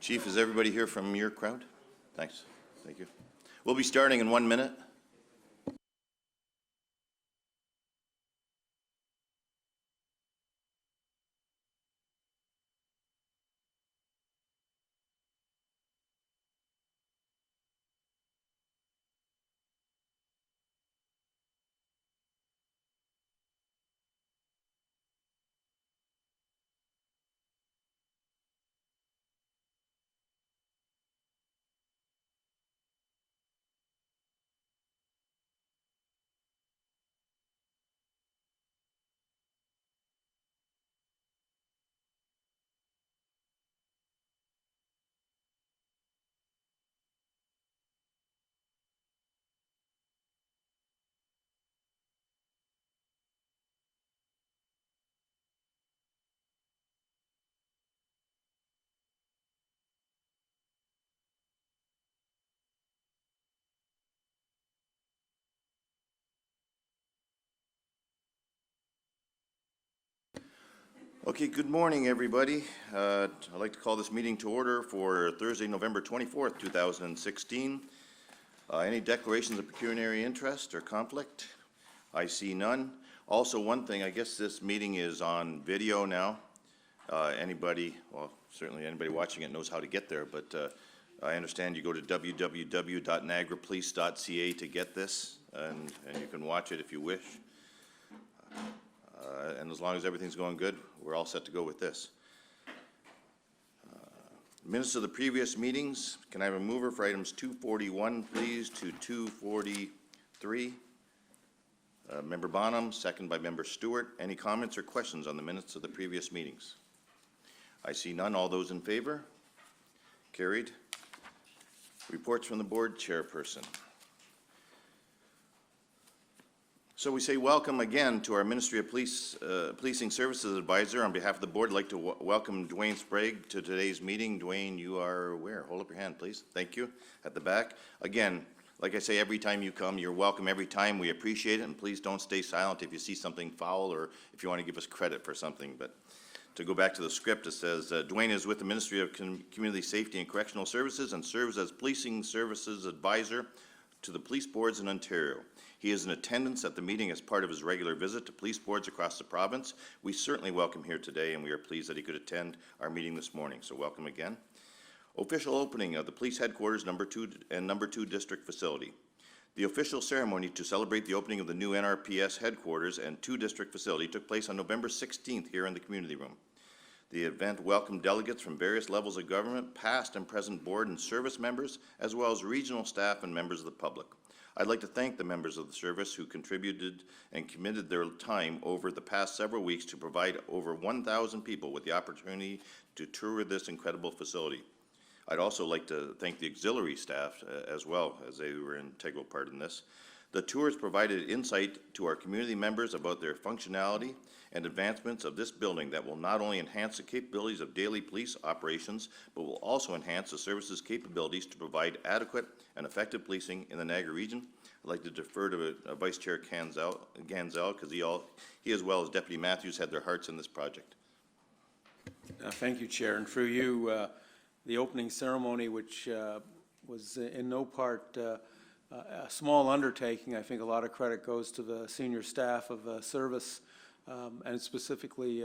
Chief, is everybody here from your crowd? Thanks. Thank you. We'll be starting in 1 minute. Okay, good morning, everybody. I'd like to call this meeting to order for Thursday, November 24th, 2016. Any declarations of pecuniary interest or conflict? I see none. Also, one thing, I guess this meeting is on video now. Anybody, well, certainly anybody watching it knows how to get there, but I understand you go to www.niagarapolice.ca to get this, and you can watch it if you wish. And as long as everything's going good, we're all set to go with this. Minutes of the previous meetings. Can I have a mover for items 241, please, to 243? Member Bonham, second by Member Stewart. Any comments or questions on the minutes of the previous meetings? I see none. All those in favor? Carried. Reports from the board chairperson. So we say welcome again to our Ministry of Policing Services Advisor. On behalf of the board, I'd like to welcome Dwayne Sprague to today's meeting. Dwayne, you are where? Hold up your hand, please. Thank you. At the back. Again, like I say, every time you come, you're welcome every time. We appreciate it, and please don't stay silent if you see something foul or if you want to give us credit for something. But to go back to the script, it says, Dwayne is with the Ministry of Community Safety and Correctional Services and serves as Policing Services Advisor to the police boards in Ontario. He is in attendance at the meeting as part of his regular visit to police boards across the province. We certainly welcome here today, and we are pleased that he could attend our meeting this morning. So welcome again. Official opening of the police headquarters number 2 district facility. The official ceremony to celebrate the opening of the new NRPS headquarters and 2 district facility took place on November 16th here in the community room. The event welcomed delegates from various levels of government, past and present board and service members, as well as regional staff and members of the public. I'd like to thank the members of the service who contributed and committed their time over the past several weeks to provide over 1,000 people with the opportunity to tour this incredible facility. I'd also like to thank the auxiliary staff as well, as they were an integral part in this. The tours provided insight to our community members about their functionality and advancements of this building that will not only enhance the capabilities of daily police operations, but will also enhance the service's capabilities to provide adequate and effective policing in the Niagara region. I'd like to defer to Vice Chair Ganzel because he as well as Deputy Matthews had their hearts in this project. Thank you, Chair. And through you, the opening ceremony, which was in no part a small undertaking. I think a lot of credit goes to the senior staff of service, and specifically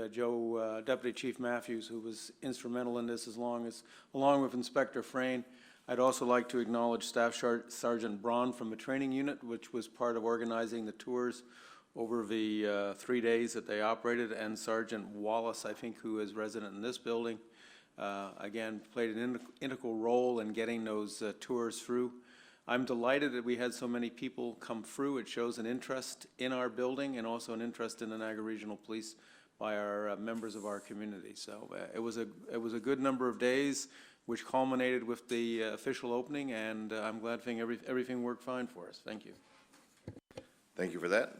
Deputy Chief Matthews, who was instrumental in this along with Inspector Frayne. I'd also like to acknowledge Staff Sergeant Braun from the training unit, which was part of organizing the tours over the 3 days that they operated, and Sergeant Wallace, I think, who is resident in this building, again, played an integral role in getting those tours through. I'm delighted that we had so many people come through. It shows an interest in our building and also an interest in the Niagara Regional Police by our members of our community. So it was a good number of days, which culminated with the official opening, and I'm glad everything worked fine for us. Thank you. Thank you for that.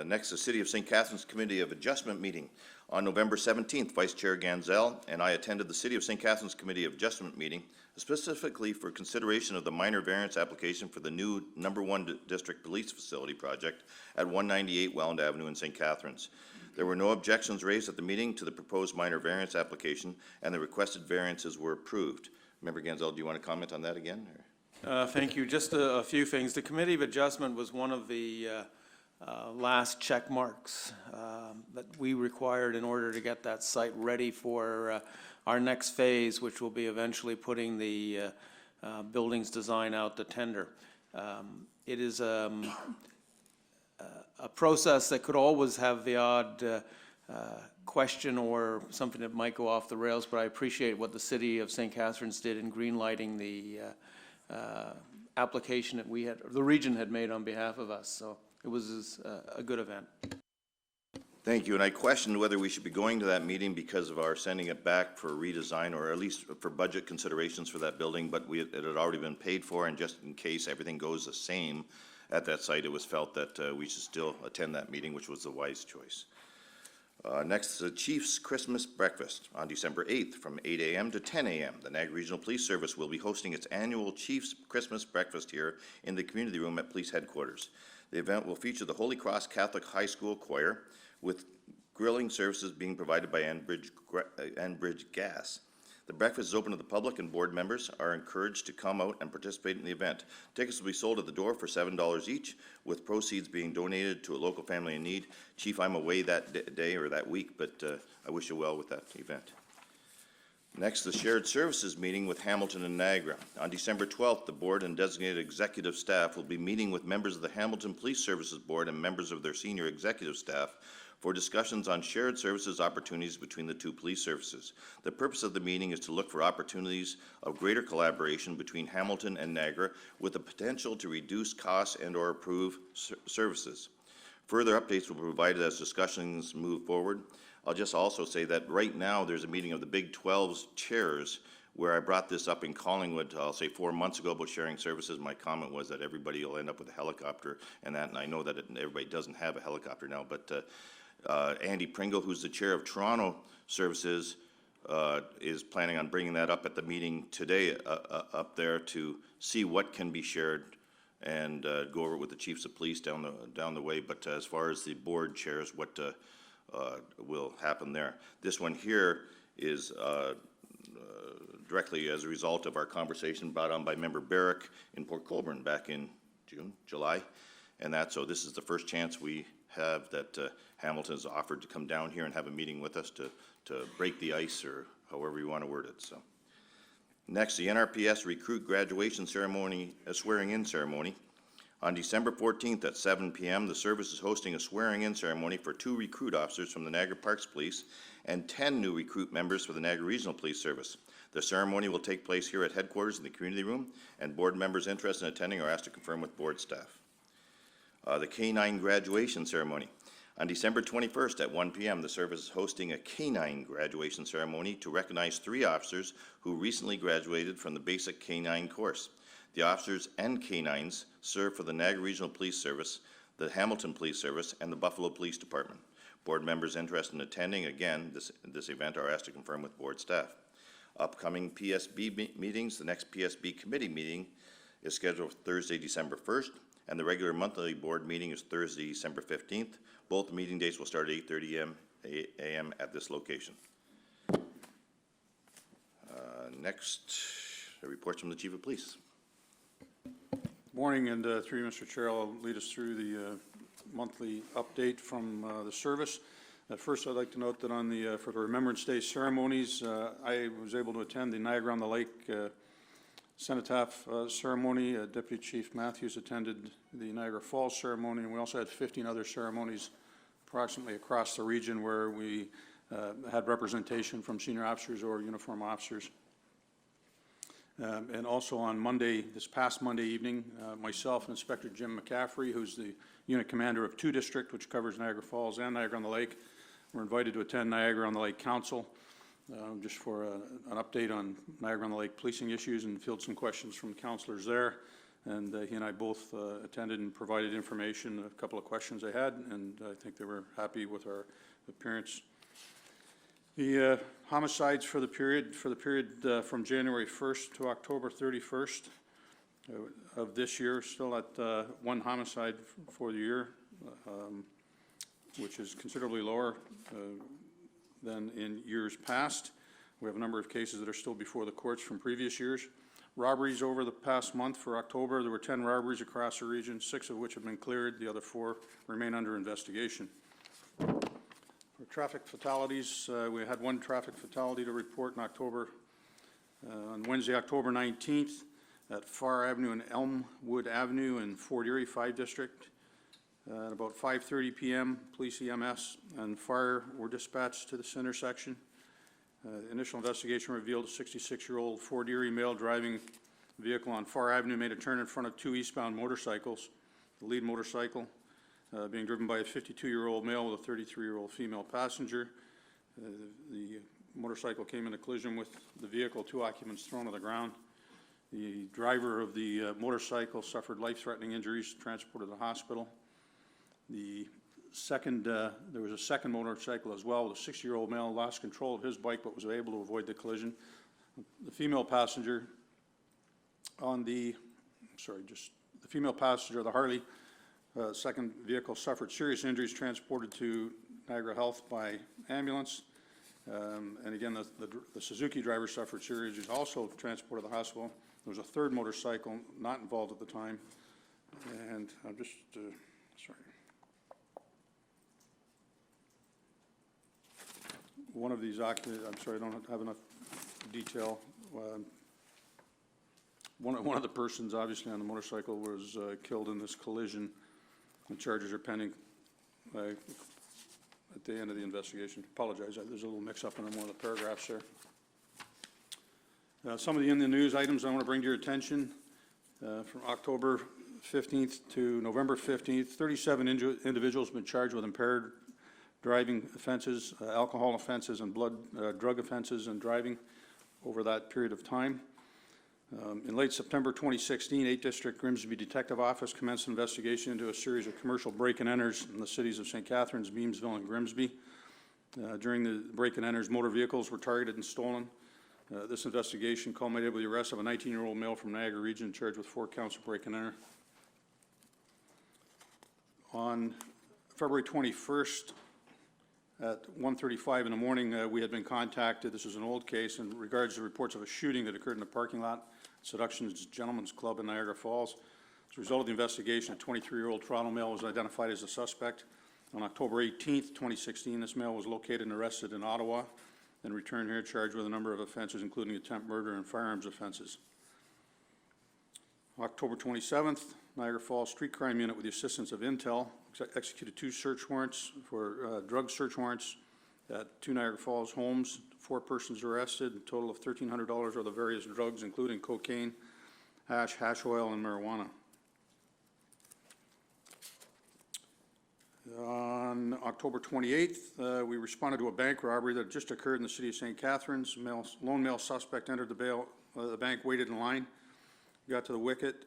Next, the City of St. Catharines Committee of Adjustment meeting. On November 17th, Vice Chair Ganzel and I attended the City of St. Catharines Committee of Adjustment meeting, specifically for consideration of the minor variance application for the new number 1 district police facility project at 198 Welland Avenue in St. Catharines. There were no objections raised at the meeting to the proposed minor variance application, and the requested variances were approved. Member Genzel, do you want to comment on that again? Or? Thank you. Just a few things. The Committee of Adjustment was one of the last check marks that we required in order to get that site ready for our next phase, which will be eventually putting the building's design out to tender. It is a process that could always have the odd question or something that might go off the rails, but I appreciate what the City of St. Catharines did in greenlighting the application that we had, the region had made on behalf of us. So it was a good event. Thank you, and I questioned whether we should be going to that meeting because of our sending it back for redesign, or at least for budget considerations for that building, but it had already been paid for, and just in case everything goes the same at that site, it was felt that we should still attend that meeting, which was the wise choice. Next, the Chief's Christmas Breakfast on December 8th from 8 a.m. to 10 a.m. The Niagara Regional Police Service will be hosting its annual Chief's Christmas Breakfast here in the community room at police headquarters. The event will feature the Holy Cross Catholic High School Choir, with grilling services being provided by Enbridge Gas. The breakfast is open to the public, and board members are encouraged to come out and participate in the event. Tickets will be sold at the door for $7 each, with proceeds being donated to a local family in need. Chief, I'm away that day or that week, but I wish you well with that event. Next, the Shared Services meeting with Hamilton and Niagara. On December 12th, the board and designated executive staff will be meeting with members of the Hamilton Police Services Board and members of their senior executive staff for discussions on shared services opportunities between the two police services. The purpose of the meeting is to look for opportunities of greater collaboration between Hamilton and Niagara, with the potential to reduce costs and or improve services. Further updates will be provided as discussions move forward. I'll just also say that right now there's a meeting of the Big 12's chairs, where I brought this up in Collingwood, I'll say 4 months ago, about sharing services. My comment was that everybody will end up with a helicopter and that, and I know that everybody doesn't have a helicopter now, but Andy Pringle, who's the chair of Toronto Services, is planning on bringing that up at the meeting today up there to see what can be shared and go over it with the chiefs of police down the way. But as far as the board chairs, what will happen there. This one here is directly as a result of our conversation brought on by Member Barrick in Port Colborne back in July, and so this is the first chance we have that Hamilton has offered to come down here and have a meeting with us to break the ice, or however you want to word it. So, next, the NRPS recruit graduation ceremony, a swearing-in ceremony. On December 14th at 7 p.m., the service is hosting a swearing-in ceremony for 2 recruit officers from the Niagara Parks Police and 10 new recruit members for the Niagara Regional Police Service. The ceremony will take place here at headquarters in the community room, and board members interested in attending are asked to confirm with board staff. The K-9 graduation ceremony. On December 21st at 1 p.m., the service is hosting a K-9 graduation ceremony to recognize 3 officers who recently graduated from the basic K-9 course. The officers and K-9s serve for the Niagara Regional Police Service, the Hamilton Police Service, and the Buffalo Police Department. Board members interested in attending, again, this event are asked to confirm with board staff. Upcoming PSB meetings. The next PSB committee meeting is scheduled for Thursday, December 1st, and the regular monthly board meeting is Thursday, December 15th. Both meeting dates will start at 8:30 a.m. at this location. Next, a report from the Chief of Police. Morning, and through you, Mr. Chair, I'll lead us through the monthly update from the service. First, I'd like to note that on the for the Remembrance Day ceremonies, I was able to attend the Niagara on the Lake cenotaph ceremony. Deputy Chief Matthews attended the Niagara Falls ceremony, and we also had 15 other ceremonies approximately across the region where we had representation from senior officers or uniform officers. And also on Monday, this past Monday evening, myself and Inspector Jim McCaffrey, who's the unit commander of 2 District, which covers Niagara Falls and Niagara on the Lake, were invited to attend Niagara on the Lake Council just for an update on Niagara on the Lake policing issues, and field some questions from councillors there. And he and I both attended and provided information, a couple of questions they had, and I think they were happy with our appearance. The homicides for the period from January 1st to October 31st of this year, still at 1 homicide for the year, which is considerably lower than in years past. We have a number of cases that are still before the courts from previous years. Robberies over the past month for October, there were 10 robberies across the region, 6 of which have been cleared. The other 4 remain under investigation. For traffic fatalities, we had 1 traffic fatality to report in October. On Wednesday, October 19th, at Far Avenue and Elmwood Avenue in Fort Erie 5 District. At about 5:30 p.m., police, EMS, and fire were dispatched to this intersection. Initial investigation revealed a 66-year-old Fort Erie male driving a vehicle on Far Avenue made a turn in front of 2 eastbound motorcycles. The lead motorcycle being driven by a 52-year-old male with a 33-year-old female passenger. The motorcycle came into collision with the vehicle, 2 occupants thrown to the ground. The driver of the motorcycle suffered life-threatening injuries, transported to the hospital. There was a second motorcycle as well with a 60-year-old male, lost control of his bike but was able to avoid the collision. The female passenger the female passenger of the Harley second vehicle suffered serious injuries, transported to Niagara Health by ambulance. And again, the Suzuki driver suffered serious injuries, also transported to the hospital. There was a third motorcycle not involved at the time. And I'm just, sorry. One of these occupants, I'm sorry, I don't have enough detail. One of the persons, obviously, on the motorcycle was killed in this collision. The charges are pending at the end of the investigation. Apologize, there's a little mix-up in one of the paragraphs there. Some of the in the news items I want to bring to your attention from October 15th to November 15th, 37 individuals have been charged with impaired driving offenses, alcohol offenses, and drug offenses and driving over that period of time. In late September 2016, 8th District Grimsby Detective Office commenced an investigation into a series of commercial break-and-enters in the cities of St. Catharines, Beamsville, and Grimsby. During the break-and-enters, motor vehicles were targeted and stolen. This investigation culminated with the arrest of a 19-year-old male from Niagara region charged with 4 counts of break-and-enter. On February 21st, at 1:35 in the morning, we had been contacted. This is an old case in regards to reports of a shooting that occurred in a parking lot at Seductions Gentlemen's Club in Niagara Falls. As a result of the investigation, a 23-year-old Toronto male was identified as a suspect. On October 18th, 2016, this male was located and arrested in Ottawa and returned here charged with a number of offenses, including attempt murder and firearms offenses. October 27th, Niagara Falls Street Crime Unit, with the assistance of Intel, executed 2 search warrants for drug search warrants at 2 Niagara Falls homes. 4 persons arrested, a total of $1,300 worth of various drugs, including cocaine, hash oil, and marijuana. On October 28th, we responded to a bank robbery that just occurred in the city of St. Catharines. Lone male suspect entered the bank, waited in line, got to the wicket,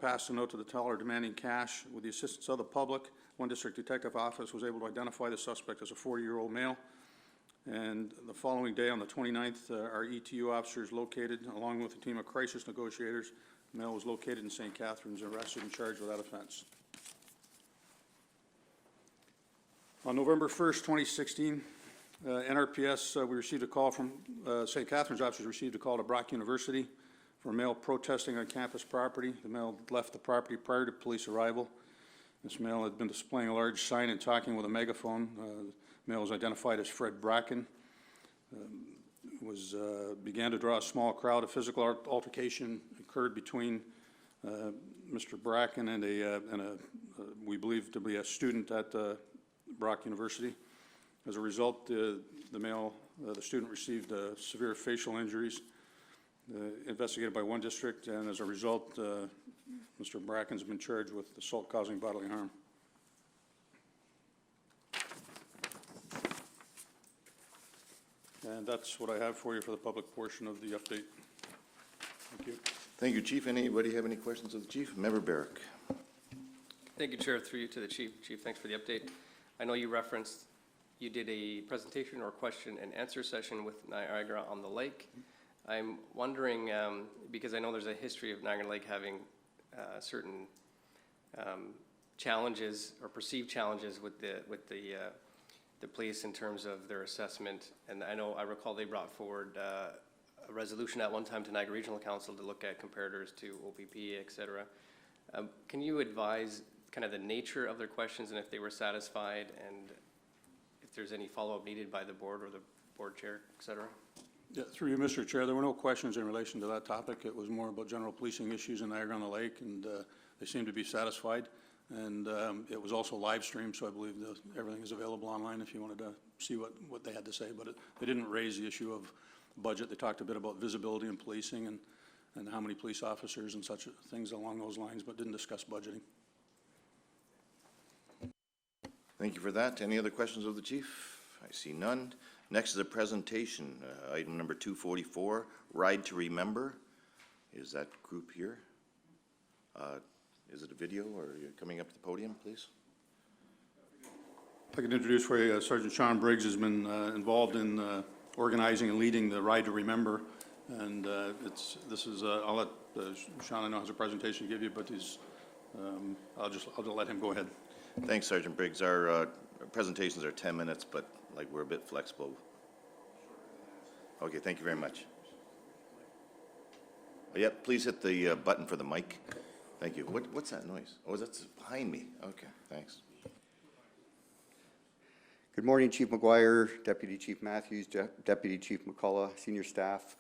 passed a note to the teller demanding cash. With the assistance of the public, 1 District Detective Office was able to identify the suspect as a 40-year-old male. And the following day, on the 29th, our ETU officers located, along with a team of crisis negotiators, the male was located in St. Catharines, arrested and charged with that offense. On November 1st, 2016, NRPS, we received a call from St. Catharines officers received a call to Brock University for a male protesting on campus property. The male left the property prior to police arrival. This male had been displaying a large sign and talking with a megaphone. The male was identified as Fred Bracken. Began to draw a small crowd. A physical altercation occurred between Mr. Bracken and we believe to be a student at Brock University. As a result, the student received severe facial injuries, investigated by 1 district, and as a result, Mr. Bracken's been charged with assault causing bodily harm. And that's what I have for you for the public portion of the update. Thank you. Thank you, Chief. Anybody have any questions of the Chief? Member Barrick. Thank you, Chair. Through you to the Chief. Chief, thanks for the update. I know you referenced you did a presentation or question and answer session with Niagara on the Lake. I'm wondering, because I know there's a history of Niagara Lake having certain challenges or perceived challenges with the the police in terms of their assessment. And I recall they brought forward a resolution at one time to Niagara Regional Council to look at comparators to OPP, et cetera. Can you advise kind of the nature of their questions and if they were satisfied, and if there's any follow-up needed by the board or the board chair, et cetera? Yeah, through you, Mr. Chair, there were no questions in relation to that topic. It was more about general policing issues in Niagara-on-the-Lake, and they seemed to be satisfied. And it was also live streamed, so I believe that everything is available online if you wanted to see what they had to say. But they didn't raise the issue of budget. They talked a bit about visibility and policing and how many police officers and such things along those lines, but didn't discuss budgeting. Thank you for that. Any other questions of the chief? I see none. Next is a presentation, item number 244, Ride to Remember. Is that group here? Is it a video, or are you coming up to the podium, please? If I could introduce for you, Sergeant Sean Briggs has been involved in organizing and leading the Ride to Remember. And I'll let Sean, I know, has a presentation to give you, but I'll just let him go ahead. Thanks, Sergeant Briggs. Our presentations are 10 minutes, but like we're a bit flexible. Okay, thank you very much. Yep, please hit the button for the mic. Thank you. What's that noise? Oh, that's behind me. Okay, thanks. Good morning, Chief McGuire, Deputy Chief Matthews, Deputy Chief McCullough, senior staff,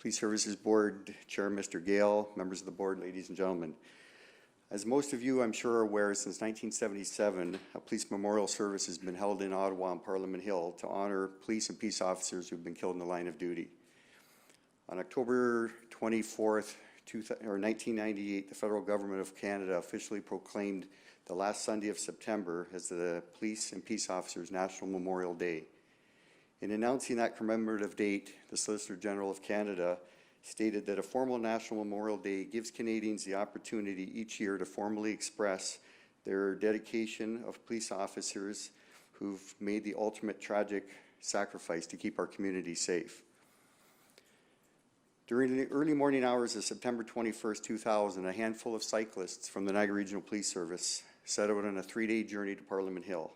Police Services Board Chair Mr. Gale, members of the board, ladies and gentlemen. As most of you, I'm sure, are aware, since 1977, a police memorial service has been held in Ottawa on Parliament Hill to honor police and peace officers who've been killed in the line of duty. On October 24th, 1998, the federal government of Canada officially proclaimed the last Sunday of September as the Police and Peace Officers National Memorial Day. In announcing that commemorative date, the Solicitor General of Canada stated that a formal National Memorial Day gives Canadians the opportunity each year to formally express their dedication of police officers who've made the ultimate tragic sacrifice to keep our community safe. During the early morning hours of September 21st, 2000, a handful of cyclists from the Niagara Regional Police Service set out on a 3-day journey to Parliament Hill.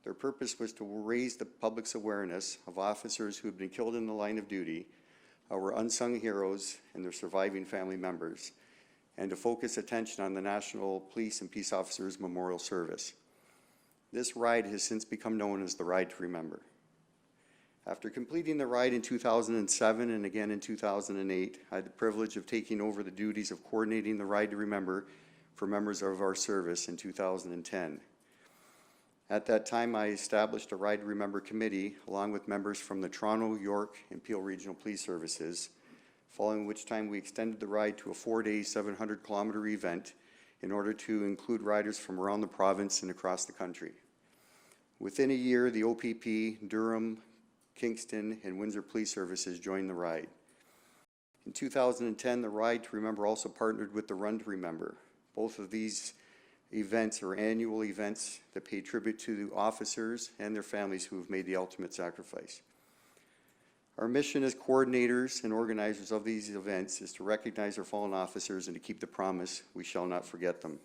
Their purpose was to raise the public's awareness of officers who had been killed in the line of duty, our unsung heroes and their surviving family members, and to focus attention on the National Police and Peace Officers Memorial Service. This ride has since become known as the Ride to Remember. After completing the ride in 2007 and again in 2008, I had the privilege of taking over the duties of coordinating the Ride to Remember for members of our service in 2010. At that time, I established a Ride to Remember committee along with members from the Toronto, York, and Peel Regional Police Services, following which time we extended the ride to a 4-day, 700-kilometer event in order to include riders from around the province and across the country. Within a year, the OPP, Durham, Kingston, and Windsor Police Services joined the ride. In 2010, the Ride to Remember also partnered with the Run to Remember. Both of these events are annual events that pay tribute to the officers and their families who have made the ultimate sacrifice. Our mission as coordinators and organizers of these events is to recognize our fallen officers and to keep the promise we shall not forget them.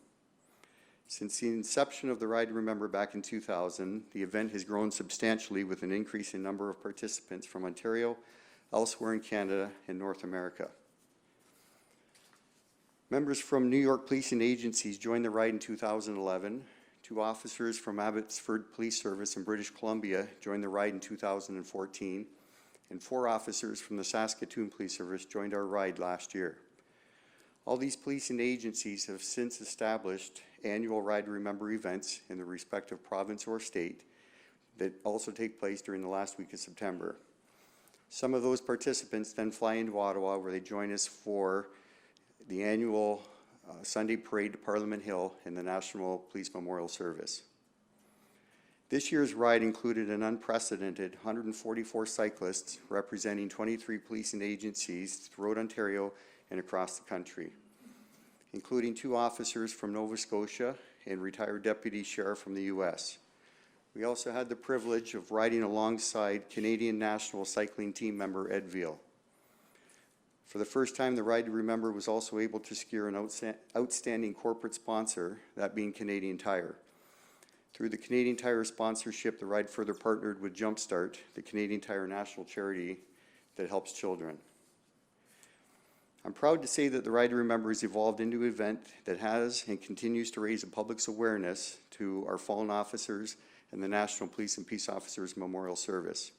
Since the inception of the Ride to Remember back in 2000, the event has grown substantially with an increase in number of participants from Ontario, elsewhere in Canada, and North America. Members from New York policing agencies joined the ride in 2011. 2 officers from Abbotsford Police Service in British Columbia joined the ride in 2014, and 4 officers from the Saskatoon Police Service joined our ride last year. All these policing agencies have since established annual Ride to Remember events in the respective province or state that also take place during the last week of September. Some of those participants then fly into Ottawa, where they join us for the annual Sunday parade to Parliament Hill in the National Police Memorial Service. This year's ride included an unprecedented 144 cyclists representing 23 policing agencies throughout Ontario and across the country, including 2 officers from Nova Scotia and retired deputy sheriff from the U.S. We also had the privilege of riding alongside Canadian National Cycling Team member Ed Veal. For the first time, the Ride to Remember was also able to secure an outstanding corporate sponsor, that being Canadian Tire. Through the Canadian Tire sponsorship, the ride further partnered with Jumpstart, the Canadian Tire national charity that helps children. I'm proud to say that the Ride to Remember has evolved into an event that has and continues to raise the public's awareness to our fallen officers and the National Police and Peace Officers Memorial Service.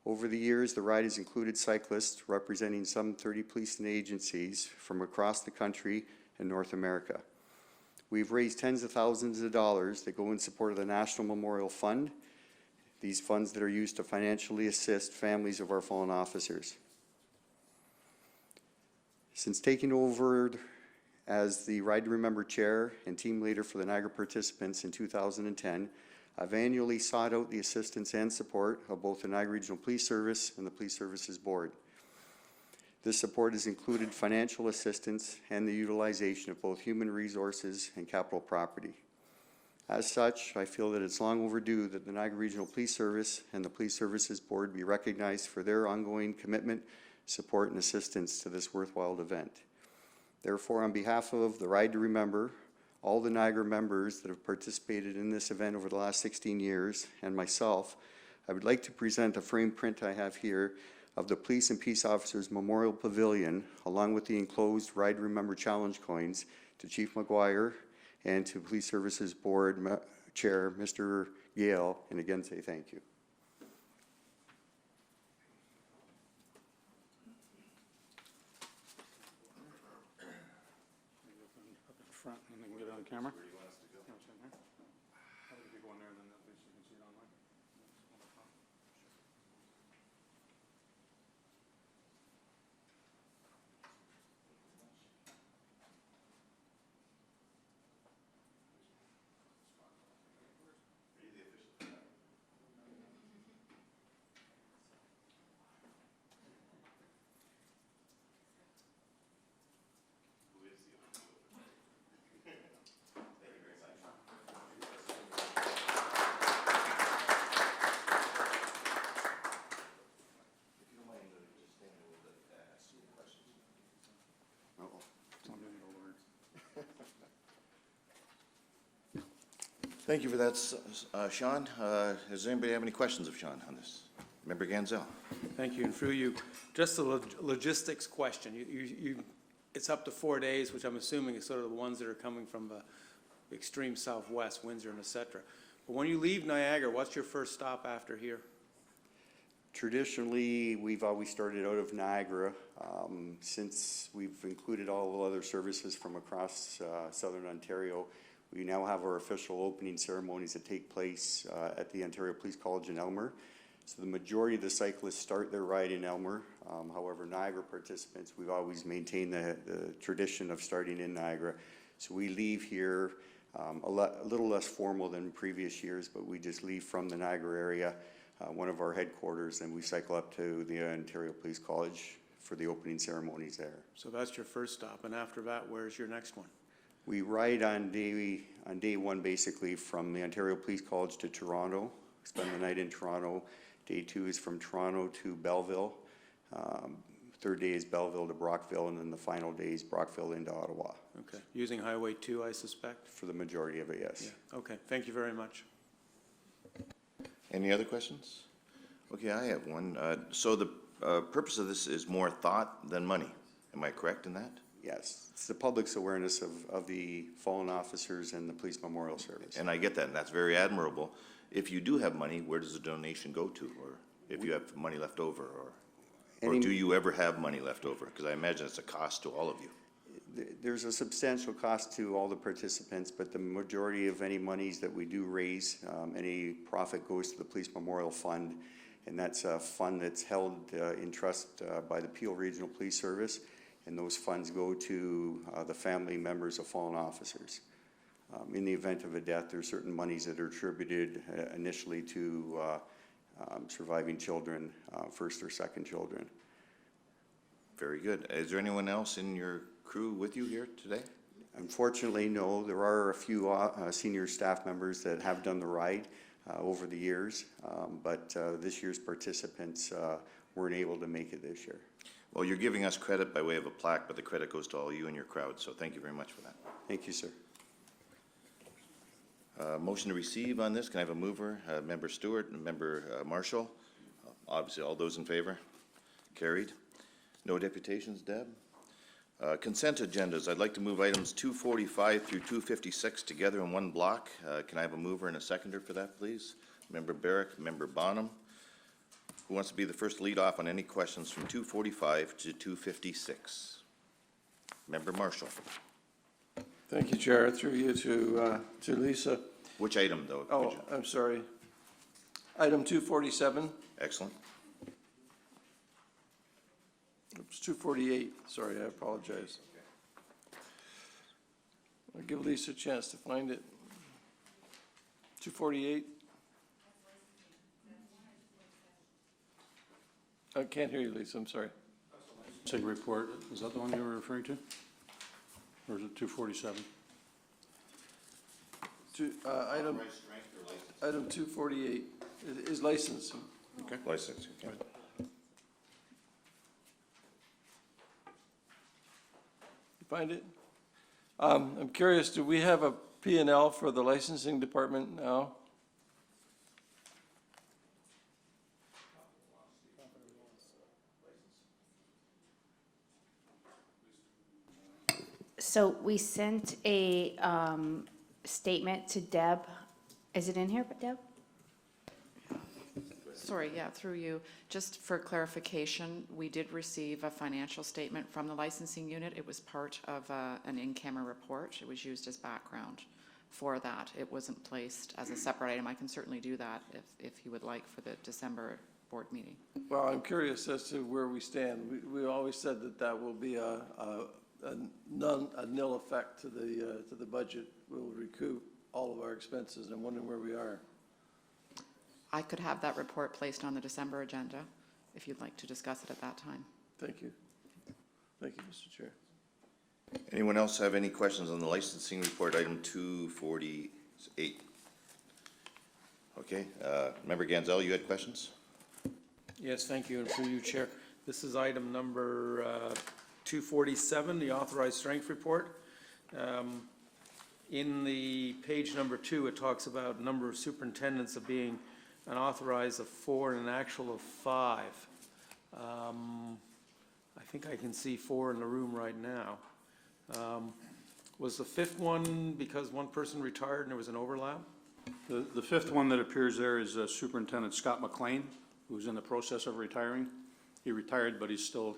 Over the years, the ride has included cyclists representing some 30 police and agencies from across the country and North America. We've raised tens of thousands of dollars that go in support of the National Memorial Fund, these funds that are used to financially assist families of our fallen officers. Since taking over as the Ride to Remember Chair and team leader for the Niagara participants in 2010, I've annually sought out the assistance and support of both the Niagara Regional Police Service and the Police Services Board. This support has included financial assistance and the utilization of both human resources and capital property. As such, I feel that it's long overdue that the Niagara Regional Police Service and the Police Services Board be recognized for their ongoing commitment, support, and assistance to this worthwhile event. Therefore, on behalf of the Ride to Remember, all the Niagara members that have participated in this event over the last 16 years, and myself, I would like to present a frame print I have here of the Police and Peace Officers Memorial Pavilion, along with the enclosed Ride to Remember Challenge coins, to Chief McGuire and to Police Services Board Chair, Mr. Yale, and again say thank you. Up in front, and they can get it on camera. Where do you want us to go? How about if you go in there, and then at least you can see it online? Thank you for that, Sean. Does anybody have any questions of Sean on this? Member Ganzel. Thank you, and through you, just a logistics question. It's up to 4 days, which I'm assuming is sort of the ones that are coming from the extreme southwest, Windsor and et cetera. But when you leave Niagara, what's your first stop after here? Traditionally, we've always started out of Niagara. Since we've included all the other services from across southern Ontario, we now have our official opening ceremonies that take place at the Ontario Police College in Elmer. So the majority of the cyclists start their ride in Elmer. However, Niagara participants, we've always maintained the tradition of starting in Niagara. So we leave here a little less formal than previous years, but we just leave from the Niagara area, one of our headquarters, and we cycle up to the Ontario Police College for the opening ceremonies there. So that's your first stop, and after that, where's your next one? We ride on day one basically from the Ontario Police College to Toronto, spend the night in Toronto. Day two is from Toronto to Belleville. Third day is Belleville to Brockville, and then the final day is Brockville into Ottawa. Okay, using Highway 2, I suspect? For the majority of it, yes. Yeah. Okay, thank you very much. Any other questions? Okay, I have one. So the purpose of this is more thought than money. Am I correct in that? Yes, it's the public's awareness of the fallen officers and the Police Memorial Service. And I get that, and that's very admirable. If you do have money, where does the donation go to? Or if you have money left over, or do you ever have money left over? Because I imagine it's a cost to all of you. There's a substantial cost to all the participants, but the majority of any monies that we do raise, any profit goes to the Police Memorial Fund, and that's a fund that's held in trust by the Peel Regional Police Service, and those funds go to the family members of fallen officers. In the event of a death, there's certain monies that are attributed initially to surviving children, first or second children. Very good. Is there anyone else in your crew with you here today? Unfortunately, no. There are a few senior staff members that have done the ride over the years, but this year's participants weren't able to make it this year. Well, you're giving us credit by way of a plaque, but the credit goes to all you and your crowd, so thank you very much for that. Thank you, sir. Motion to receive on this. Can I have a mover? Member Stewart and Member Marshall. Obviously, all those in favor? Carried. No deputations, Deb? Consent agendas. I'd like to move items 245 through 256 together in one block. Can I have a mover and a seconder for that, please? Member Barrick, Member Bonham. Who wants to be the first lead off on any questions from 245 to 256? Member Marshall. Thank you, Chair. Through you to Lisa. Which item, though? Could Oh, you- I'm sorry. Item 247. Excellent. Oops, 248. Sorry, I apologize. I'll give Lisa a chance to find it. 248. I can't hear you, Lisa. I'm sorry. SIG report, is that the one you were referring to? Or is it 247? Item 248 is licensing. Okay. License, okay. You find it? I'm curious, do we have a P&L for the licensing department now? So we sent a statement to Deb. Is it in here, Deb? Sorry, yeah, through you. Just for clarification, we did receive a financial statement from the licensing unit. It was part of an in-camera report. It was used as background for that. It wasn't placed as a separate item. I can certainly do that if you would like for the December board meeting. Well, I'm curious as to where we stand. We always said that that will be a nil effect to the budget. We'll recoup all of our expenses, and I'm wondering where we are. I could have that report placed on the December agenda if you'd like to discuss it at that time. Thank you. Thank you, Mr. Chair. Anyone else have any questions on the licensing report, item 248? Okay, Member Ganzel, you had questions? Yes, thank you, and through you, Chair. This is item number 247, the authorized strength report. In the page number 2, it talks about number of superintendents of being an authorized of 4 and an actual of 5. I think I can see 4 in the room right now. Was the 5th one because one person retired and there was an overlap? The fifth one that appears there is Superintendent Scott McLean, who's in the process of retiring. He retired, but he's still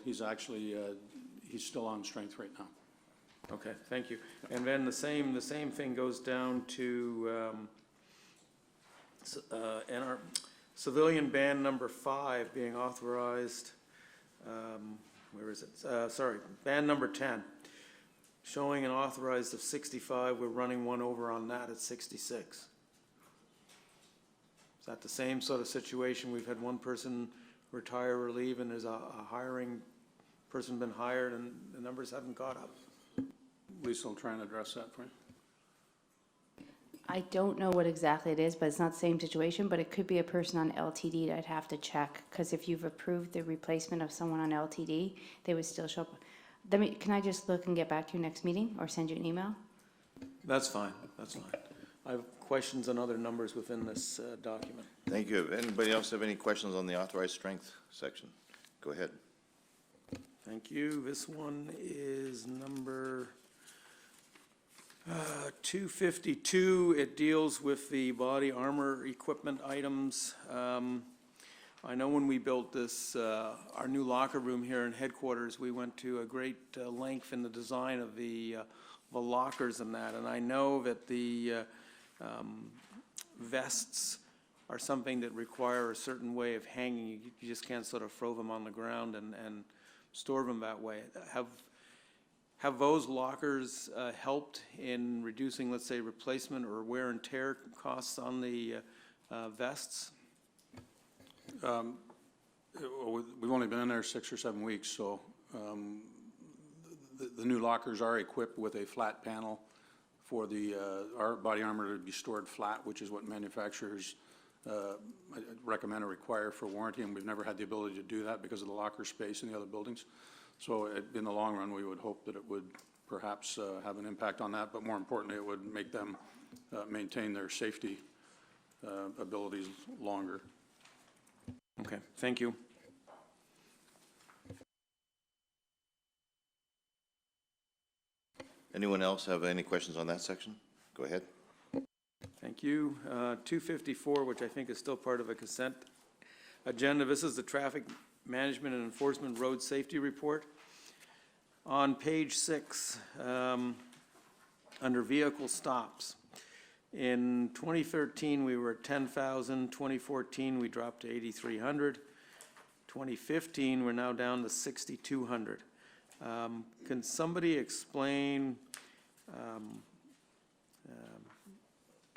on strength right now. Okay, thank you. And then the same thing goes down to and our civilian band number 5 being authorized, where is it? Sorry, band number 10, showing an authorized of 65. We're running one over on that at 66. Is that the same sort of situation? We've had one person retire or leave, and there's a hiring person been hired, and the numbers haven't caught up. Lisa will try and address that for you. I don't know what exactly it is, but it's not the same situation, but it could be a person on LTD that I'd have to check, because if you've approved the replacement of someone on LTD, they would still show up. Can I just look and get back to you next meeting, or send you an email? That's fine, that's fine. I have questions on other numbers within this document. Thank you. Anybody else have any questions on the authorized strength section? Go ahead. Thank you. This one is number 252. It deals with the body armor equipment items. I know when we built this, our new locker room here in headquarters, we went to a great length in the design of the lockers and that. And I know that the vests are something that require a certain way of hanging. You just can't sort of throw them on the ground and store them that way. Have those lockers helped in reducing, let's say, replacement or wear and tear costs on the vests? We've only been in there 6 or 7 weeks, so the new lockers are equipped with a flat panel for our body armor to be stored flat, which is what manufacturers recommend or require for warranty, and we've never had the ability to do that because of the locker space in the other buildings. So in the long run, we would hope that it would perhaps have an impact on that, but more importantly, it would make them maintain their safety abilities longer. Okay, thank you. Anyone else have any questions on that section? Go ahead. Thank you. 254, which I think is still part of a consent agenda. This is the Traffic Management and Enforcement Road Safety Report. On page 6, under vehicle stops. In 2013, we were at 10,000. 2014, we dropped to 8,300. 2015, we're now down to 6,200. Can somebody explain, I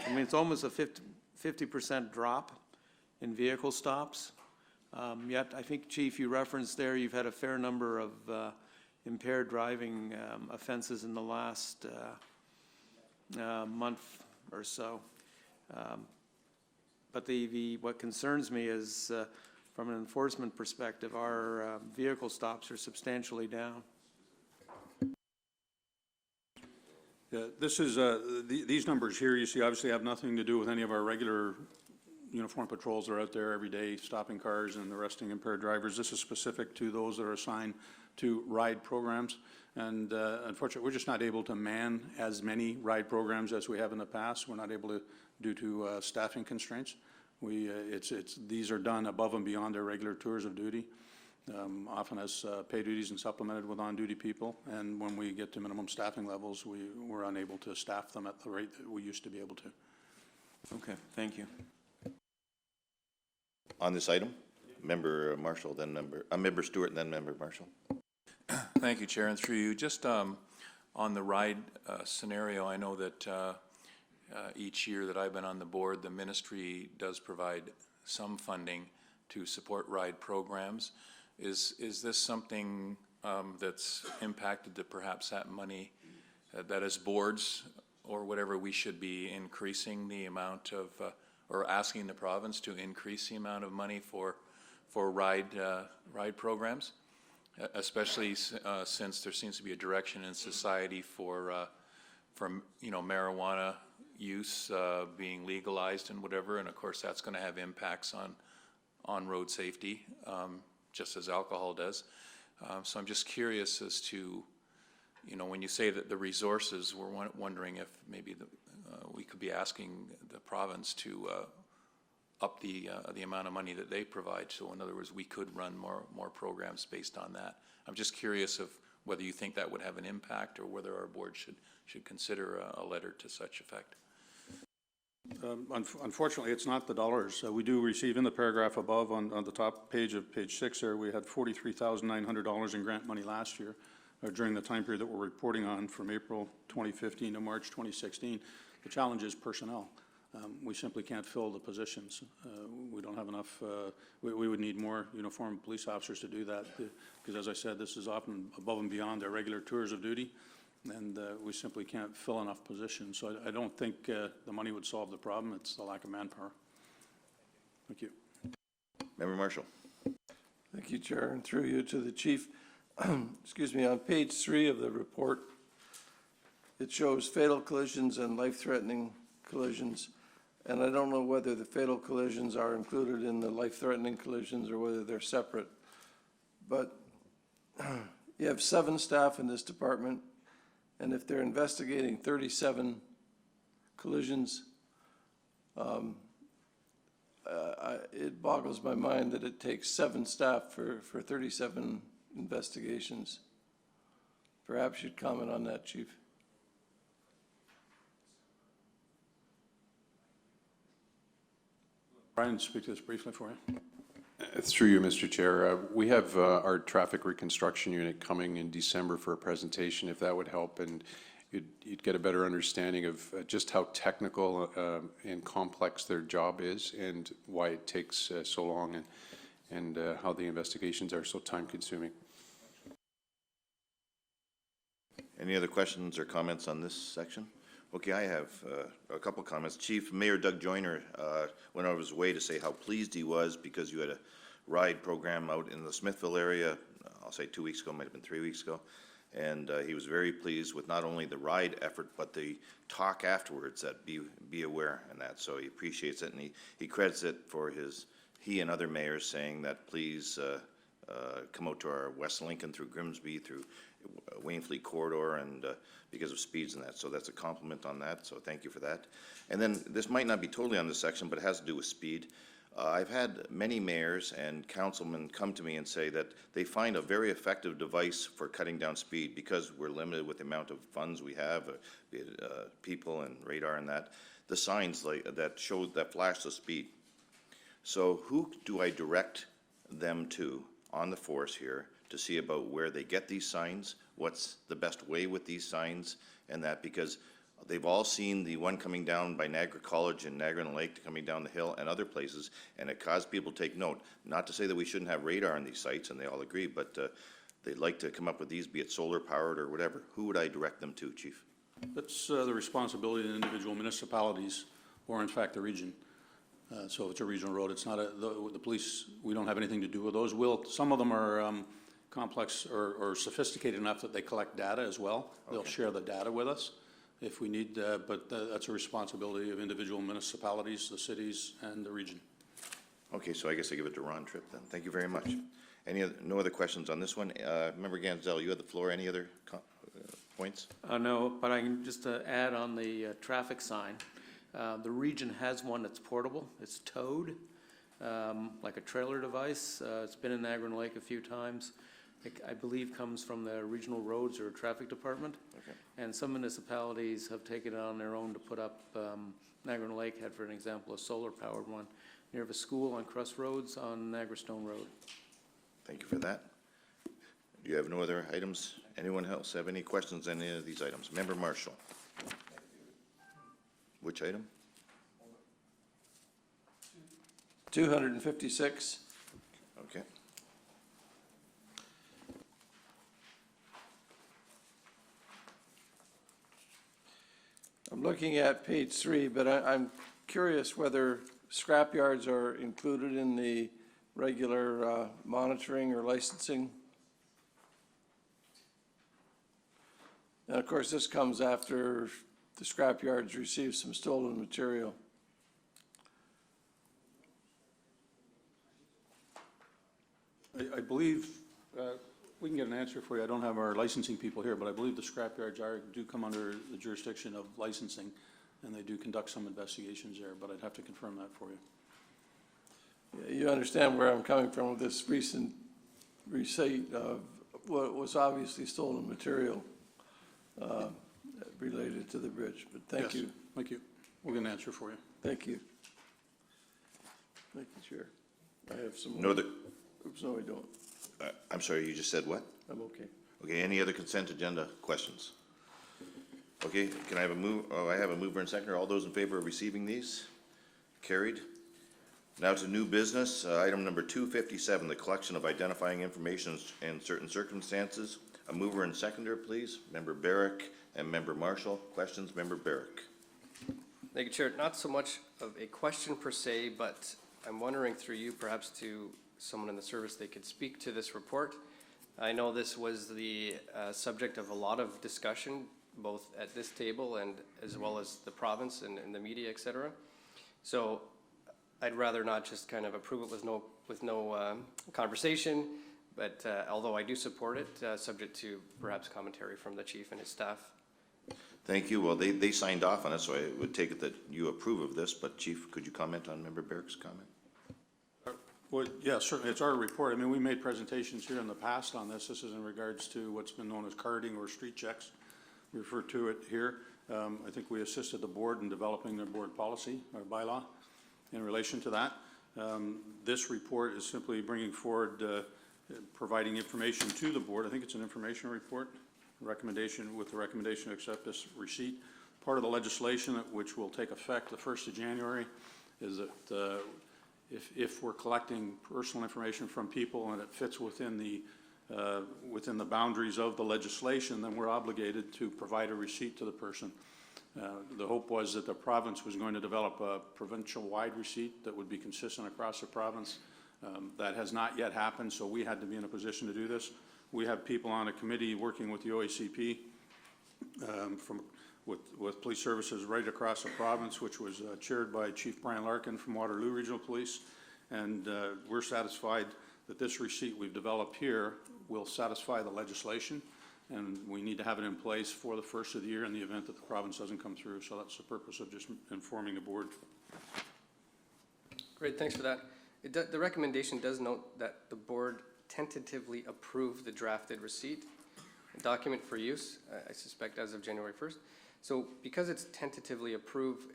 mean, it's almost a 50% drop in vehicle stops. Yet, I think, Chief, you referenced there, you've had a fair number of impaired driving offenses in the last month or so. But what concerns me is, from an enforcement perspective, our vehicle stops are substantially down. Yeah, this is, these numbers here, you see, obviously have nothing to do with any of our regular uniform patrols that are out there every day stopping cars and arresting impaired drivers. This is specific to those that are assigned to ride programs. And unfortunately, we're just not able to man as many ride programs as we have in the past. We're not able to, due to staffing constraints. These are done above and beyond their regular tours of duty, often as pay duties and supplemented with on-duty people. And when we get to minimum staffing levels, we're unable to staff them at the rate that we used to be able to. Okay, thank you. On this item, Member Marshall, then Member Stewart, and then Member Marshall. Thank you, Chair, and through you, just on the ride scenario, I know that each year that I've been on the board, the ministry does provide some funding to support ride programs. Is this something that's impacted that perhaps that money, that as boards or whatever, we should be increasing the amount of, or asking the province to increase the amount of money for ride programs? Especially since there seems to be a direction in society for marijuana use being legalized and whatever, and of course that's going to have impacts on road safety, just as alcohol does. So I'm just curious as to, when you say that the resources, we're wondering if maybe we could be asking the province to up the amount of money that they provide. So in other words, we could run more programs based on that. I'm just curious of whether you think that would have an impact or whether our board should consider a letter to such effect. Unfortunately, it's not the dollars. We do receive in the paragraph above on the top page of page 6 there, we had $43,900 in grant money last year during the time period that we're reporting on from April 2015 to March 2016. The challenge is personnel. We simply can't fill the positions. We don't have enough, we would need more uniformed police officers to do that, because as I said, this is often above and beyond their regular tours of duty, and we simply can't fill enough positions. So I don't think the money would solve the problem. It's the lack of manpower. Thank you. Member Marshall. Thank you, Chair, and through you to the Chief. Excuse me, on page 3 of the report, it shows fatal collisions and life-threatening collisions. And I don't know whether the fatal collisions are included in the life-threatening collisions or whether they're separate. But you have 7 staff in this department, and if they're investigating 37 collisions, it boggles my mind that it takes 7 staff for 37 investigations. Perhaps you'd comment on that, Chief. Brian, speak to this briefly for you. Through you, Mr. Chair. We have our traffic reconstruction unit coming in December for a presentation, if that would help, and you'd get a better understanding of just how technical and complex their job is and why it takes so long, and how the investigations are so time-consuming. Any other questions or comments on this section? Okay, I have a couple comments. Chief, Mayor Doug Joyner went out of his way to say how pleased he was because you had a ride program out in the Smithville area, I'll say 2 weeks ago, might have been 3 weeks ago, And he was very pleased with not only the ride effort, but the talk afterwards, that be aware and that. So he appreciates it, and he credits it for he and other mayors saying that please come out to our West Lincoln through Grimsby, through Wainfleet corridor, and because of speeds and that. So that's a compliment on that, so thank you for that. And then, this might not be totally on this section, but it has to do with speed. I've had many mayors and councilmen come to me and say that they find a very effective device for cutting down speed because we're limited with the amount of funds we have, be it people and radar and that. The signs that flash the speed. So who do I direct them to on the force here to see about where they get these signs, what's the best way with these signs and that, because they've all seen the one coming down by Niagara College and Niagara on the Lake coming down the hill and other places, and it caused people to take note. Not to say that we shouldn't have radar on these sites, and they all agree, but they'd like to come up with these, be it solar powered or whatever. Who would I direct them to, Chief? That's the responsibility of individual municipalities, or in fact, the region. So if it's a regional road, it's not the police, we don't have anything to do with those. Some of them are complex or sophisticated enough that they collect data as well. Okay. They'll share the data with us if we need, but that's a responsibility of individual municipalities, the cities, and the region. Okay, so I guess I give it to Ron Tripp then. Thank you very much. No other questions on this one? Member Gansell, you had the floor. Any other points? No, but I can just add on the traffic sign. The region has one that's portable. It's towed, like a trailer device. It's been in Niagara on the Lake a few times. I believe comes from the regional roads or traffic department. Okay. And some municipalities have taken it on their own to put up, Niagara on the Lake had, for an example, a solar powered one near the school on Cross Roads on Niagara Stone Road. Thank you for that. Do you have no other items? Anyone else have any questions on any of these items? Member Marshall. Which item? 256. Okay. I'm looking at page 3, but I'm curious whether scrap yards are included in the regular monitoring or licensing. And of course, this comes after the scrap yards receive some stolen material. I believe, we can get an answer for you. I don't have our licensing people here, but I believe the scrap yards do come under the jurisdiction of licensing, and they do conduct some investigations there, but I'd have to confirm that for you. Yeah, you understand where I'm coming from with this recent receipt of what was obviously stolen material related to the bridge, but thank you. Thank you. We'll get an answer for you. Thank you. Thank you, Chair. I have some. No other. Oops, no, I don't. I'm sorry, you just said what? I'm okay. Okay, any other consent agenda questions? Okay, can I have a move? Oh, I have a mover and seconder. All those in favor of receiving these? Carried. Now to new business, item number 257, the collection of identifying information in certain circumstances. A mover and seconder, please. Member Barrick and Member Marshall. Questions, Member Barrick. Thank you, Chair. Not so much of a question per se, but I'm wondering through you perhaps to someone in the service they could speak to this report. I know this was the subject of a lot of discussion, both at this table and as well as the province and the media, et cetera. So I'd rather not just kind of approve it with no conversation, but although I do support it, subject to perhaps commentary from the chief and his staff. Thank you. Well, they signed off on it, so I would take it that you approve of this, but Chief, could you comment on Member Barrick's comment? Well, yeah, certainly. It's our report. I mean, we made presentations here in the past on this. This is in regards to what's been known as carding or street checks. We refer to it here. I think we assisted the board in developing their board policy or bylaw in relation to that. This report is simply bringing forward, providing information to the board. I think it's an information report, recommendation with the recommendation to accept this receipt. Part of the legislation which will take effect the 1st of January is that if we're collecting personal information from people and it fits within the boundaries of the legislation, then we're obligated to provide a receipt to the person. The hope was that the province was going to develop a provincial-wide receipt that would be consistent across the province. That has not yet happened, so we had to be in a position to do this. We have people on a committee working with the OACP with police services right across the province, which was chaired by Chief Brian Larkin from Waterloo Regional Police. And we're satisfied that this receipt we've developed here will satisfy the legislation, and we need to have it in place for the first of the year in the event that the province doesn't come through. So that's the purpose of just informing the board. Great, thanks for that. The recommendation does note that the board tentatively approved the drafted receipt document for use, I suspect as of January 1st. So because it's tentatively approved,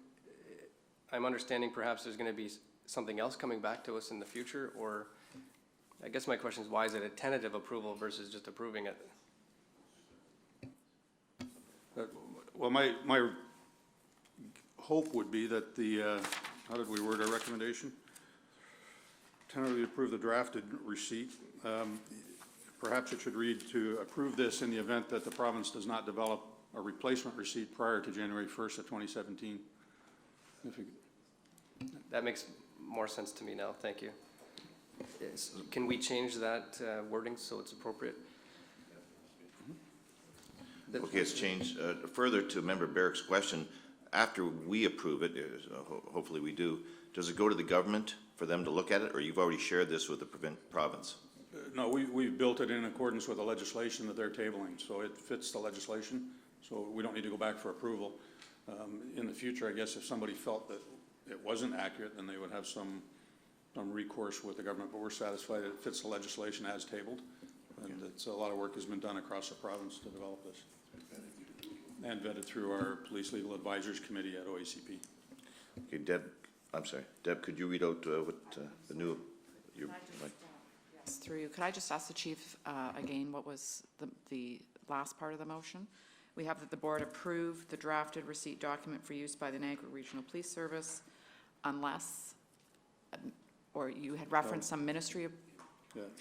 I'm understanding perhaps there's going to be something else coming back to us in the future, or I guess my question is, why is it a tentative approval versus just approving it? Well, my hope would be that the, how did we word our recommendation? Tentatively approve the drafted receipt. Perhaps it should read to approve this in the event that the province does not develop a replacement receipt prior to January 1st of 2017. That makes more sense to me now, thank you. Can we change that wording so it's appropriate? Okay, it's changed. Further to Member Barrick's question, after we approve it, hopefully we do, does it go to the government for them to look at it, or you've already shared this with the province? No, we've built it in accordance with the legislation that they're tabling, so it fits the legislation, so we don't need to go back for approval. In the future, I guess if somebody felt that it wasn't accurate, then they would have some recourse with the government, but we're satisfied that it fits the legislation as tabled, and it's a lot of work has been done across the province to develop this. And vetted through our Police Legal Advisors Committee at OACP. Okay, Deb, I'm sorry. Deb, could you read out what the new, Yes, through you. Could I just ask the chief again, what was the last part of the motion? We have that the board approve the drafted receipt document for use by the Niagara Regional Police Service unless, or you had referenced some ministry,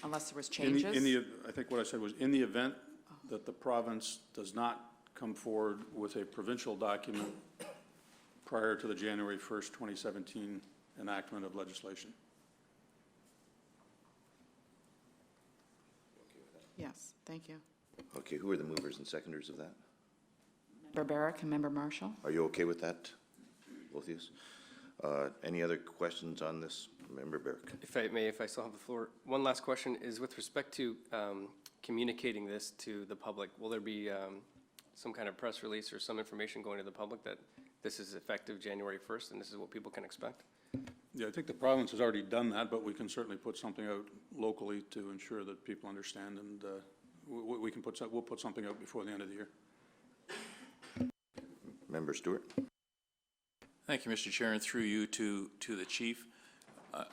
unless there was changes? I think what I said was, in the event that the province does not come forward with a provincial document prior to the January 1st, 2017 enactment of legislation. Yes, thank you. okay, who are the movers and seconders of that? Member Barrick and Member Marshall? Are you okay with that, both of you? Any other questions on this? Member Barrick? If I may, if I still have the floor. One last question is with respect to communicating this to the public, will there be some kind of press release or some information going to the public that this is effective January 1st and this is what people can expect? Yeah, I think the province has already done that, but we can certainly put something out locally to ensure that people understand, and we'll put something out before the end of the year. Member Stewart? Thank you, Mr. Chair, and through you to the chief.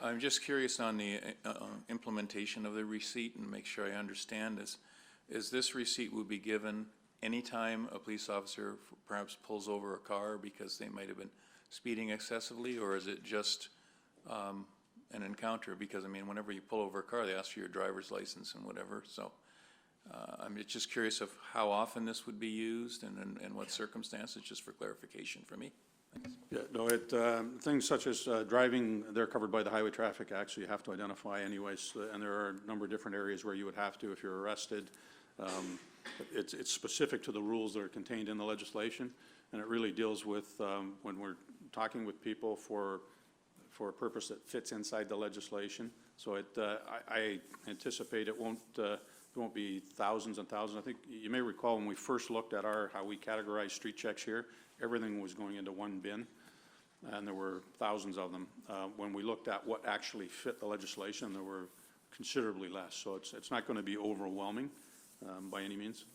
I'm just curious on the implementation of the receipt and make sure I understand this. Is this receipt will be given anytime a police officer perhaps pulls over a car because they might have been speeding excessively, or is it just an encounter? Because, I mean, whenever you pull over a car, they ask for your driver's license and whatever. So I'm just curious of how often this would be used and what circumstances, just for clarification for me. Thanks. Yeah, no, things such as driving, they're covered by the Highway Traffic Act, so you have to identify anyways, and there are a number of different areas where you would have to if you're arrested. It's specific to the rules that are contained in the legislation, and it really deals with when we're talking with people for a purpose that fits inside the legislation. So I anticipate it won't be thousands and thousands. I think you may recall when we first looked at how we categorize street checks here, everything was going into one bin, and there were thousands of them. When we looked at what actually fit the legislation, there were considerably less. So it's not going to be overwhelming by any means.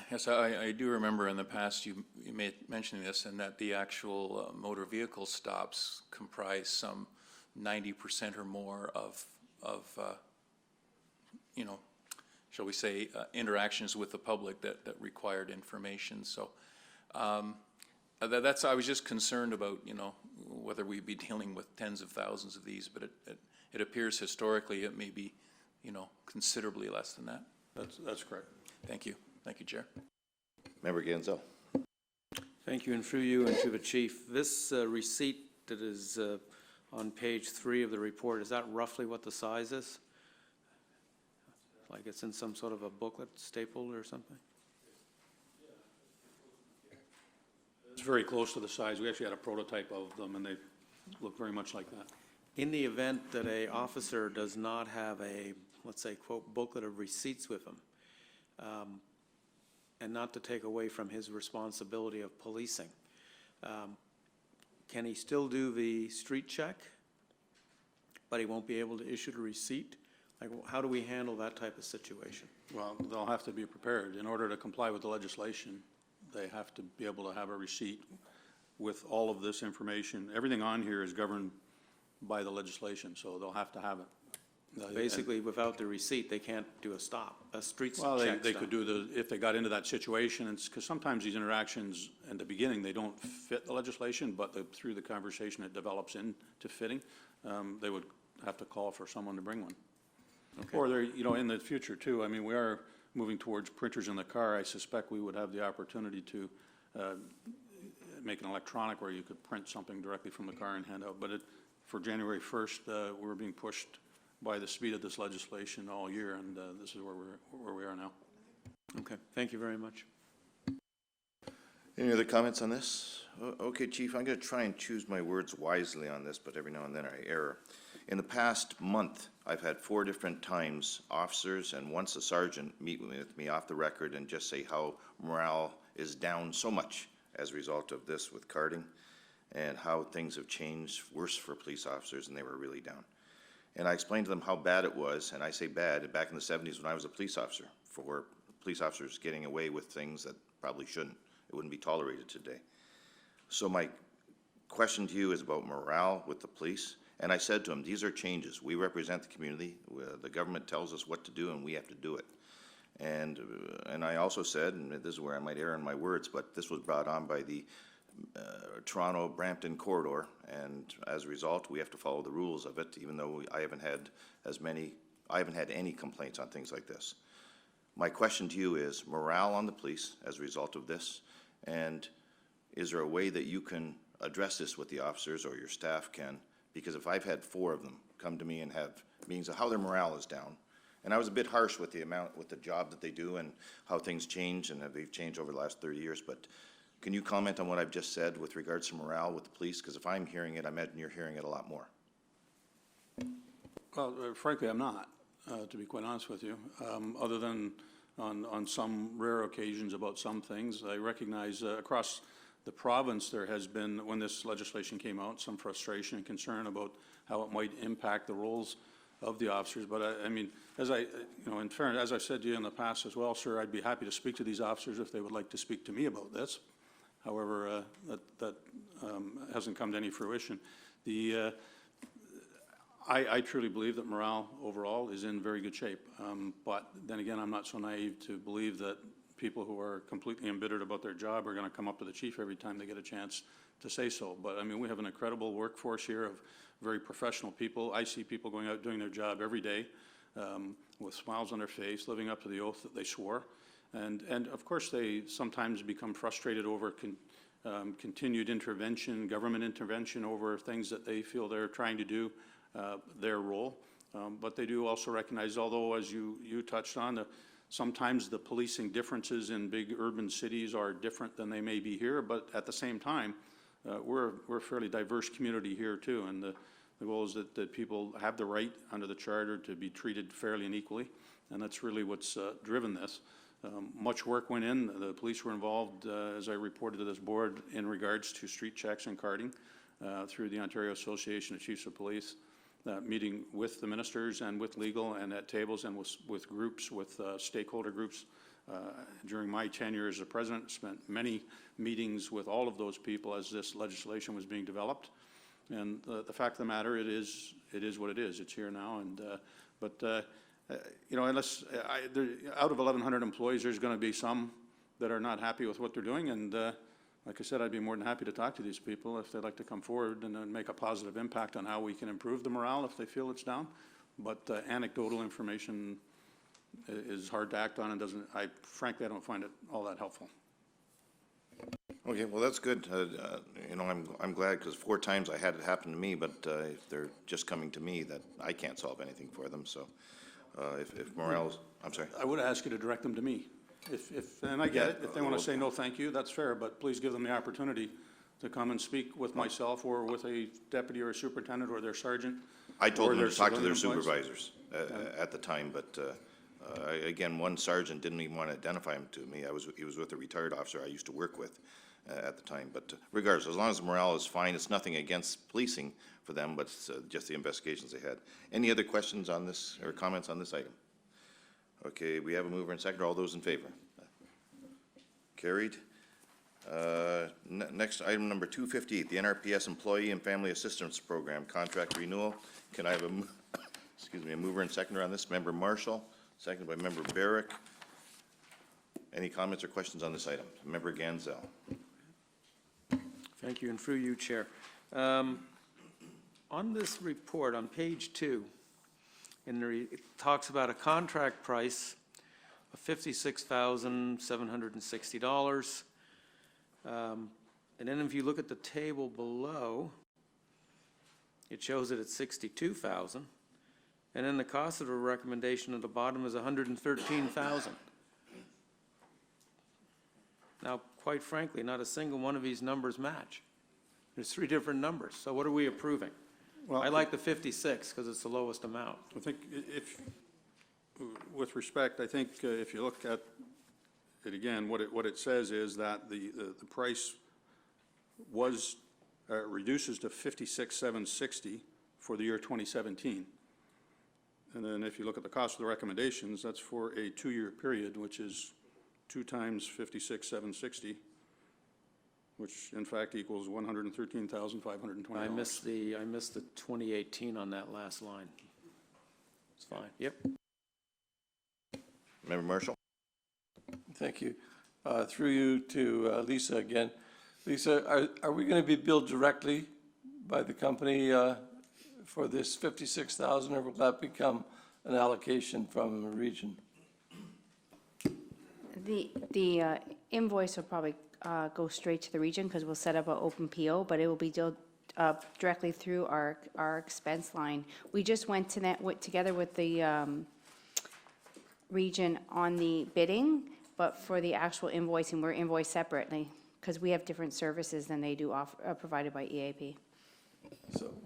Yes, I do remember in the past you made mentioning this, and that the actual motor vehicle stops comprise some 90% or more of you know, shall we say, interactions with the public that required information. So I was just concerned about, you know, whether we'd be dealing with tens of thousands of these, but it appears historically it may be, you know, considerably less than that. That's correct. Thank you. Thank you, Chair. Member Gansel? Thank you, and through you and to the chief. This receipt that is on page 3 of the report, is that roughly what the size is? Like it's in some sort of a booklet stapled or something? It's very close to the size. We actually had a prototype of them, and they look very much like that. In the event that a officer does not have a, let's say, quote, booklet of receipts with him, and not to take away from his responsibility of policing, can he still do the street check, but he won't be able to issue the receipt? Like, how do we handle that type of situation? Well, they'll have to be prepared. In order to comply with the legislation, they have to be able to have a receipt with all of this information. Everything on here is governed by the legislation, so they'll have to have it. Basically, without the receipt, they can't do a stop, a street check Well, stop. they could do if they got into that situation, because sometimes these interactions in the beginning, they don't fit the legislation, but through the conversation, it develops into fitting. They would have to call for someone to bring one. Okay. Or they're, in the future too, I mean, we are moving towards printers in the car. I suspect we would have the opportunity to make an electronic where you could print something directly from the car and hand out. But for January 1st, we're being pushed by the speed of this legislation all year, and this is where we are now. Okay, thank you very much. Any other comments on this? Okay, Chief, I'm going to try and choose my words wisely on this, but every now and then I err. In the past month, I've had 4 different times officers and once a sergeant meet with me off the record and just say how morale is down so much as a result of this with carding, and how things have changed worse for police officers, and they were really down. And I explained to them how bad it was, and I say bad, back in the 70s when I was a police officer, for police officers getting away with things that probably shouldn't. It wouldn't be tolerated today. So my question to you is about morale with the police. And I said to them, these are changes. We represent the community. The government tells us what to do, and we have to do it. And I also said, and this is where I might err in my words, but this was brought on by the Toronto-Brampton corridor, and as a result, we have to follow the rules of it, even though I haven't had any complaints on things like this. My question to you is morale on the police as a result of this, and is there a way that you can address this with the officers, or your staff can? Because if I've had 4 of them come to me and have meetings of how their morale is down, and I was a bit harsh with the job that they do and how things change, and they've changed over the last 30 years, but can you comment on what I've just said with regards to morale with the police? Because if I'm hearing it, I imagine you're hearing it a lot more. Well, frankly, I'm not, to be quite honest with you, other than on some rare occasions about some things. I recognize across the province there has been, when this legislation came out, some frustration and concern about how it might impact the roles of the officers. But I mean, in fairness, as I've said to you in the past as well, sir, I'd be happy to speak to these officers if they would like to speak to me about this. However, that hasn't come to any fruition. I truly believe that morale overall is in very good shape. But then again, I'm not so naive to believe that people who are completely embittered about their job are going to come up to the chief every time they get a chance to say so. But I mean, we have an incredible workforce here of very professional people. I see people going out doing their job every day with smiles on their face, living up to the oath that they swore. And of course, they sometimes become frustrated over continued intervention, government intervention over things that they feel they're trying to do their role. But they do also recognize, although as you touched on, sometimes the policing differences in big urban cities are different than they may be here, but at the same time, we're a fairly diverse community here too, and the goal is that people have the right under the charter to be treated fairly and equally, and that's really what's driven this. Much work went in. The police were involved, as I reported to this board, in regards to street checks and carding through the Ontario Association of Chiefs of Police, meeting with the ministers and with legal and at tables and with groups, with stakeholder groups. During my tenure as the president, spent many meetings with all of those people as this legislation was being developed. And the fact of the matter, it is what it is. It's here now. And unless out of 1,100 employees, there's going to be some that are not happy with what they're doing. And like I said, I'd be more than happy to talk to these people if they'd like to come forward and make a positive impact on how we can improve the morale if they feel it's down. But anecdotal information is hard to act on and frankly, I don't find it all that helpful. Okay, well, that's good. I'm glad, because 4 times I had it happen to me, but if they're just coming to me, that I can't solve anything for them. So if Morales, I'm sorry. I would ask you to direct them to me. And I get it, if they want to say no, thank you, that's fair, but please give them the opportunity to come and speak with myself or with a deputy or a superintendent or their sergeant. I told or them their to talk to their civilian employees. supervisors at the time, but again, one sergeant didn't even want to identify him to me. He was with a retired officer I used to work with at the time. But regardless, as long as morale is fine, it's nothing against policing for them, but it's just the investigations they had. Any other questions on this or comments on this item? Okay, we have a mover and seconder. All those in favor? Carried. Next, item number 258, the NRPS Employee and Family Assistance Program Contract Renewal. Can I have a, excuse me, a mover and seconder on this? Member Marshall, seconded by Member Barrick. Any comments or questions on this item? Member Ganzel. Thank you, and through you, Chair. On this report, on page 2, it talks about a contract price of $56,760. And then if you look at the table below, it shows it at $62,000. And then the cost of a recommendation at the bottom is $113,000. Now, quite frankly, not a single one of these numbers match. There's 3 different numbers, so what are we approving? Well, I like the 56 because it's the lowest amount. I think if, with respect, I think if you look at it again, what it says is that the price was, reduces to $56,760 for the year 2017. And then if you look at the cost of the recommendations, that's for a 2-year period, which is 2 times $56,760, which in fact equals $113,520. I missed the 2018 on that last line. It's fine, yep. Member Marshall. Thank you. Through you to Lisa again. Lisa, are we going to be billed directly by the company for this $56,000, or will that become an allocation from the region? The invoice will probably go straight to the region because we'll set up an open PO, but it will be directly through our expense line. We just went to that together with the region on the bidding, but for the actual invoicing, we're invoiced separately because we have different services than they do provided by EAP.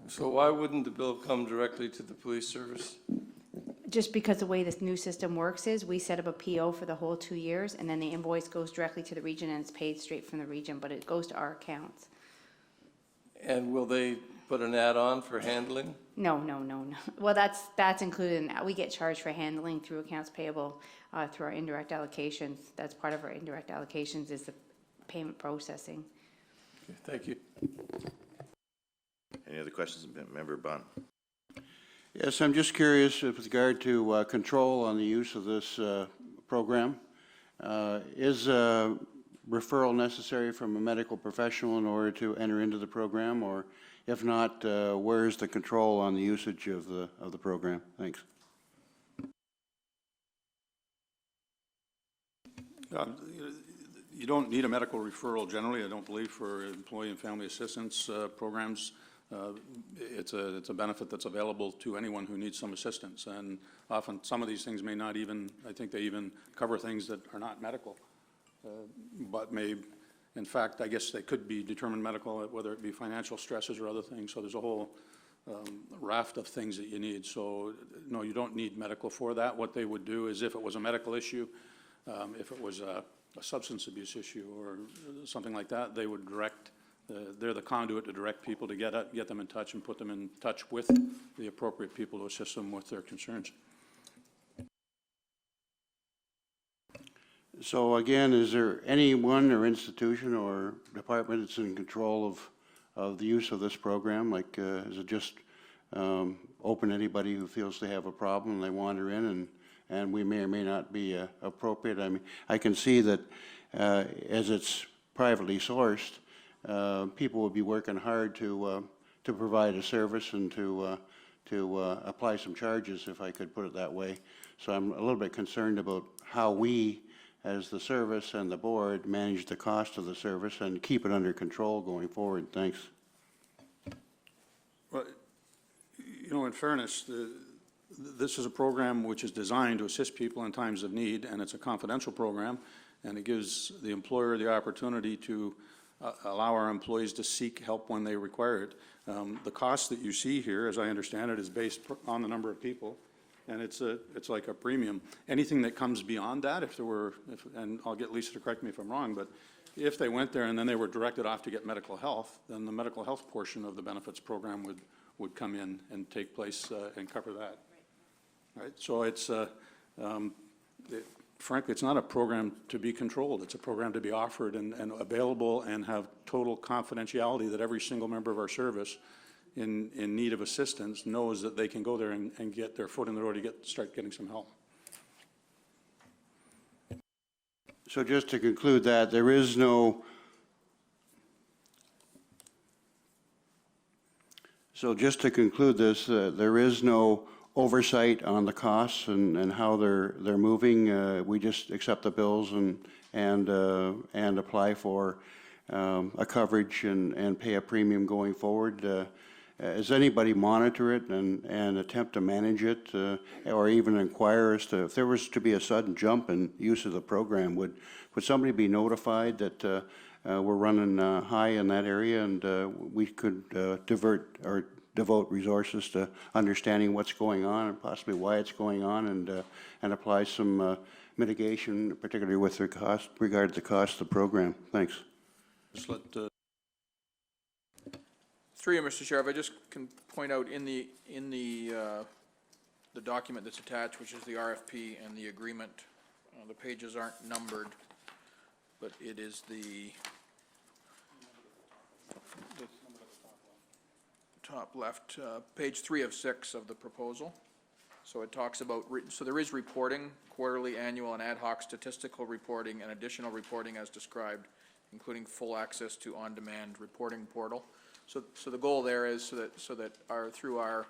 So why wouldn't the bill come directly to the police service? Just because the way this new system works is we set up a PO for the whole 2 years, and then the invoice goes directly to the region and it's paid straight from the region, but it goes to our accounts. And will they put an add-on for handling? No. Well, that's included in that. We get charged for handling through accounts payable, through our indirect allocations. That's part of our indirect allocations is the payment processing. Okay, thank you. Any other questions? Member Bunn. Yes, I'm just curious with regard to control on the use of this program. Is a referral necessary from a medical professional in order to enter into the program, or if not, where is the control on the usage of the program? Thanks. You don't need a medical referral generally, I don't believe, for employee and family assistance programs. It's a benefit that's available to anyone who needs some assistance, and often some of these things may not even, I think they even cover things that are not medical, but may, in fact, I guess they could be determined medical, whether it be financial stresses or other things. So there's a whole raft of things that you need. So no, you don't need medical for that. What they would do is if it was a medical issue, if it was a substance abuse issue or something like that, they would direct, they're the conduit to direct people to get them in touch and put them in touch with the appropriate people to assist them with their concerns. So again, is there anyone or institution or department that's in control of the use of this program? Like, is it just open to anybody who feels they have a problem and they wander in, and we may or may not be appropriate? I mean, I can see that as it's privately sourced, people will be working hard to provide a service and to apply some charges, if I could put it that way. So I'm a little bit concerned about how we, as the service and the board, manage the cost of the service and keep it under control going forward. Thanks. Well, you know, in fairness, This is a program which is designed to assist people in times of need, and it's a confidential program, and it gives the employer the opportunity to allow our employees to seek help when they require it. The cost that you see here, as I understand it, is based on the number of people, and it's like a premium. Anything that comes beyond that, and I'll get Lisa to correct me if I'm wrong, but if they went there and then they were directed off to get medical health, then the medical health portion of the benefits program would come in and take place and cover that. Right? So it's, frankly, it's not a program to be controlled. It's a program to be offered and available and have total confidentiality that every single member of our service in need of assistance knows that they can go there and get their foot in the door to start getting some help. So just to conclude that, there is no, so just to conclude this, there is no oversight on the costs and how they're moving. We just accept the bills and apply for a coverage and pay a premium going forward. Does anybody monitor it and attempt to manage it, or even inquire as to if there was to be a sudden jump in use of the program? Would somebody be notified that we're running high in that area and we could divert or devote resources to understanding what's going on and possibly why it's going on, and apply some mitigation, particularly with regard to the cost of the program? Thanks. Just let Through you, Mr. Chair, if I just can point out in the document that's attached, which is the RFP and the agreement, the pages aren't numbered, but it is the top left, page 3 of 6 of the proposal. So it talks about, so there is reporting, quarterly, annual, and ad hoc statistical reporting and additional reporting as described, including full access to on-demand reporting portal. So the goal there is so that through our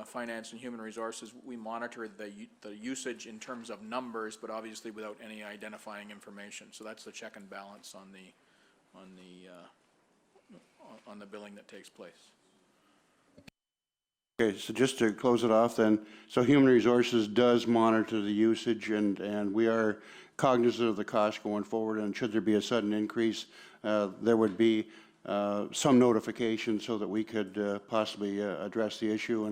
finance and human resources, we monitor the usage in terms of numbers, but obviously without any identifying information. So that's the check and balance on the billing that takes place. Okay, so just to close it off then, so Human Resources does monitor the usage, and we are cognizant of the cost going forward, and should there be a sudden increase, there would be some notification so that we could possibly address the issue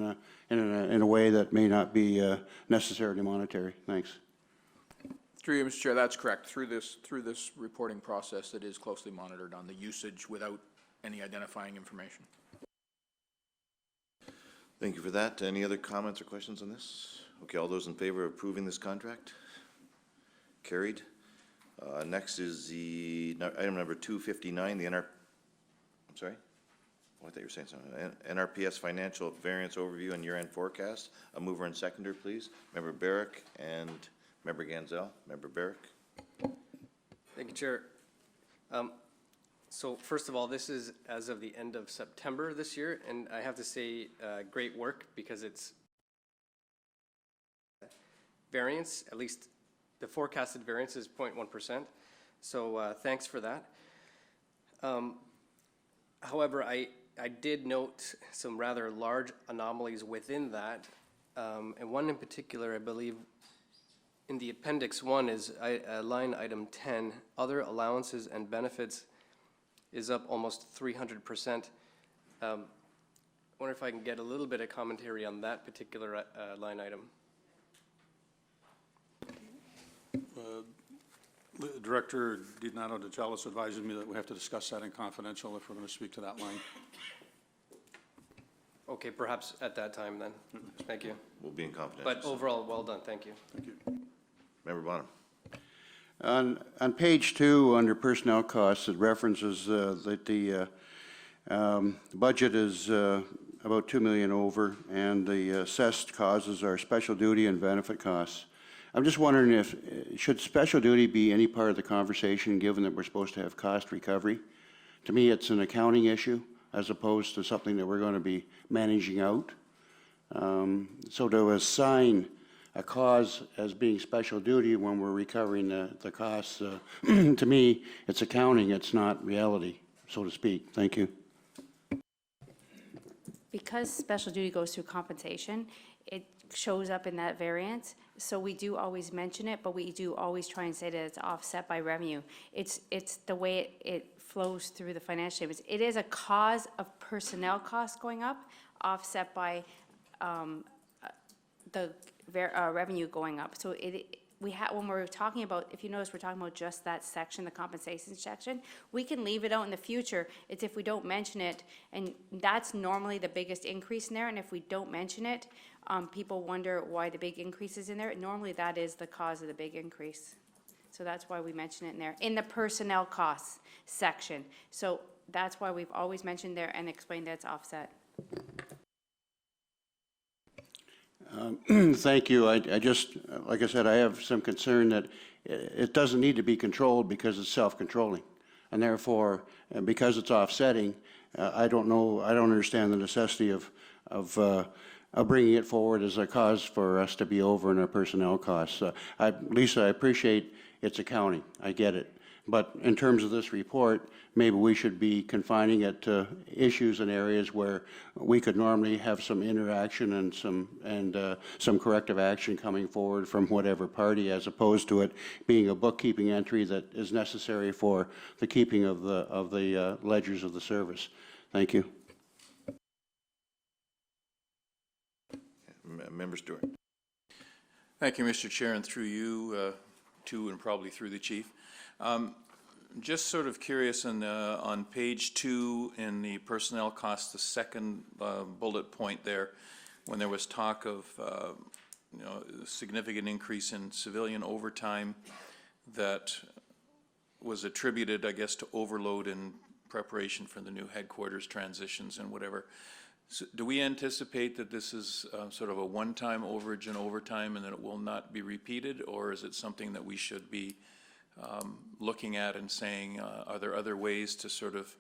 in a way that may not be necessarily monetary. Thanks. Through you, Mr. Chair, that's correct. Through this reporting process, it is closely monitored on the usage without any identifying information. Thank you for that. Any other comments or questions on this? Okay, all those in favor of approving this contract? Carried. Next is the item number 259, the I'm sorry? Oh, I thought you were saying something. NRPS Financial Variance Overview and Year-End Forecast. A mover and seconder, please. Member Barrick and Member Ganzel. Member Barrick. Thank you, Chair. So first of all, this is as of the end of September this year, and I have to say great work, because it's variance, at least the forecasted variance is 0.1%. So thanks for that. However, I did note some rather large anomalies within that, and one in particular, I believe, in the Appendix 1 is line item 10, other allowances and benefits, is up almost 300%. I wonder if I can get a little bit of commentary on that particular line item. The Director Donato De Chalice advises me that we have to discuss that in confidential if we're going to speak to that line. Okay, perhaps at that time then. Thank you. We'll be in confidential. But overall, well done. Thank you. Thank you. Member Bonham. On page 2, under personnel costs, it references that the budget is about $2 million over, and the assessed causes are special duty and benefit costs. I'm just wondering if, should special duty be any part of the conversation, given that we're supposed to have cost recovery? To me, it's an accounting issue as opposed to something that we're going to be managing out. So to assign a cause as being special duty when we're recovering the costs, to me, it's accounting, it's not reality, so to speak. Thank you. Because special duty goes through compensation, it shows up in that variance. So we do always mention it, but we do always try and say that it's offset by revenue. It's the way it flows through the financial statements. It is a cause of personnel costs going up, offset by the revenue going up. So when we're talking about, if you notice, we're talking about just that section, the compensation section, we can leave it out in the future. It's if we don't mention it, and that's normally the biggest increase in there, and if we don't mention it, people wonder why the big increase is in there. Normally, that is the cause of the big increase. So that's why we mention it in there, in the personnel costs section. So that's why we've always mentioned there and explained that it's offset. Thank you. I just, like I said, I have some concern that it doesn't need to be controlled because it's self-controlling. And therefore, because it's offsetting, I don't understand the necessity of bringing it forward as a cause for us to be over in our personnel costs. Lisa, I appreciate it's accounting. I get it. But in terms of this report, maybe we should be confining it to issues and areas where we could normally have some interaction and some corrective action coming forward from whatever party, as opposed to it being a bookkeeping entry that is necessary for the keeping of the ledgers of the service. Thank you. Member Stewart. Thank you, Mr. Chair, and through you, to and probably through the chief. Just sort of curious, on page 2 in the personnel costs, the second bullet point there, when there was talk of significant increase in civilian overtime that was attributed, I guess, to overload in preparation for the new headquarters transitions and whatever. So do we anticipate that this is sort of a one-time overage and overtime and that it will not be repeated, or is it something that we should be looking at and saying, are there other ways to sort of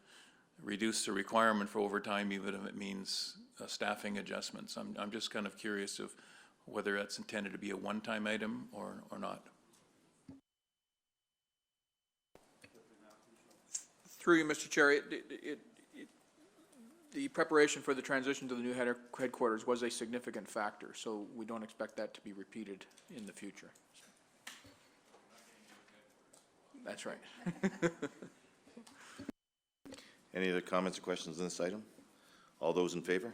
reduce the requirement for overtime, even if it means staffing adjustments? I'm just kind of curious of whether that's intended to be a one-time item or not. Through you, Mr. Chair, the preparation for the transition to the new headquarters was a significant factor, so we don't expect that to be repeated in the future. That's right. Any other comments or questions on this item? All those in favor?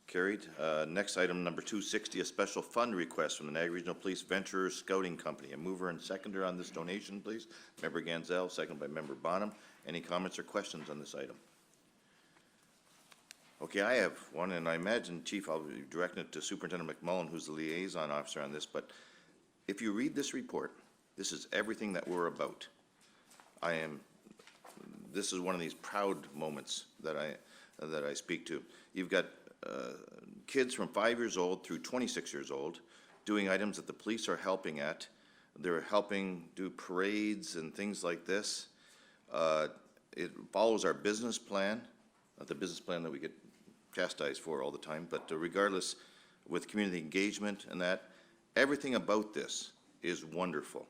Carried. Next item, number 260, a special fund request from the Niagara Regional Police Venture Scouting Company. A mover and seconder on this donation, please. Member Ganzel, second by Member Bonham. Any comments or questions on this item? Okay, I have one, and I imagine, Chief, I'll be directing it to Superintendent McMullen, who's the liaison officer on this, but if you read this report, this is everything that we're about. This is one of these proud moments that I speak to. You've got kids from 5 years old through 26 years old doing items that the police are helping at. They're helping do parades and things like this. It follows our business plan, the business plan that we get chastised for all the time, but regardless, with community engagement and that, everything about this is wonderful.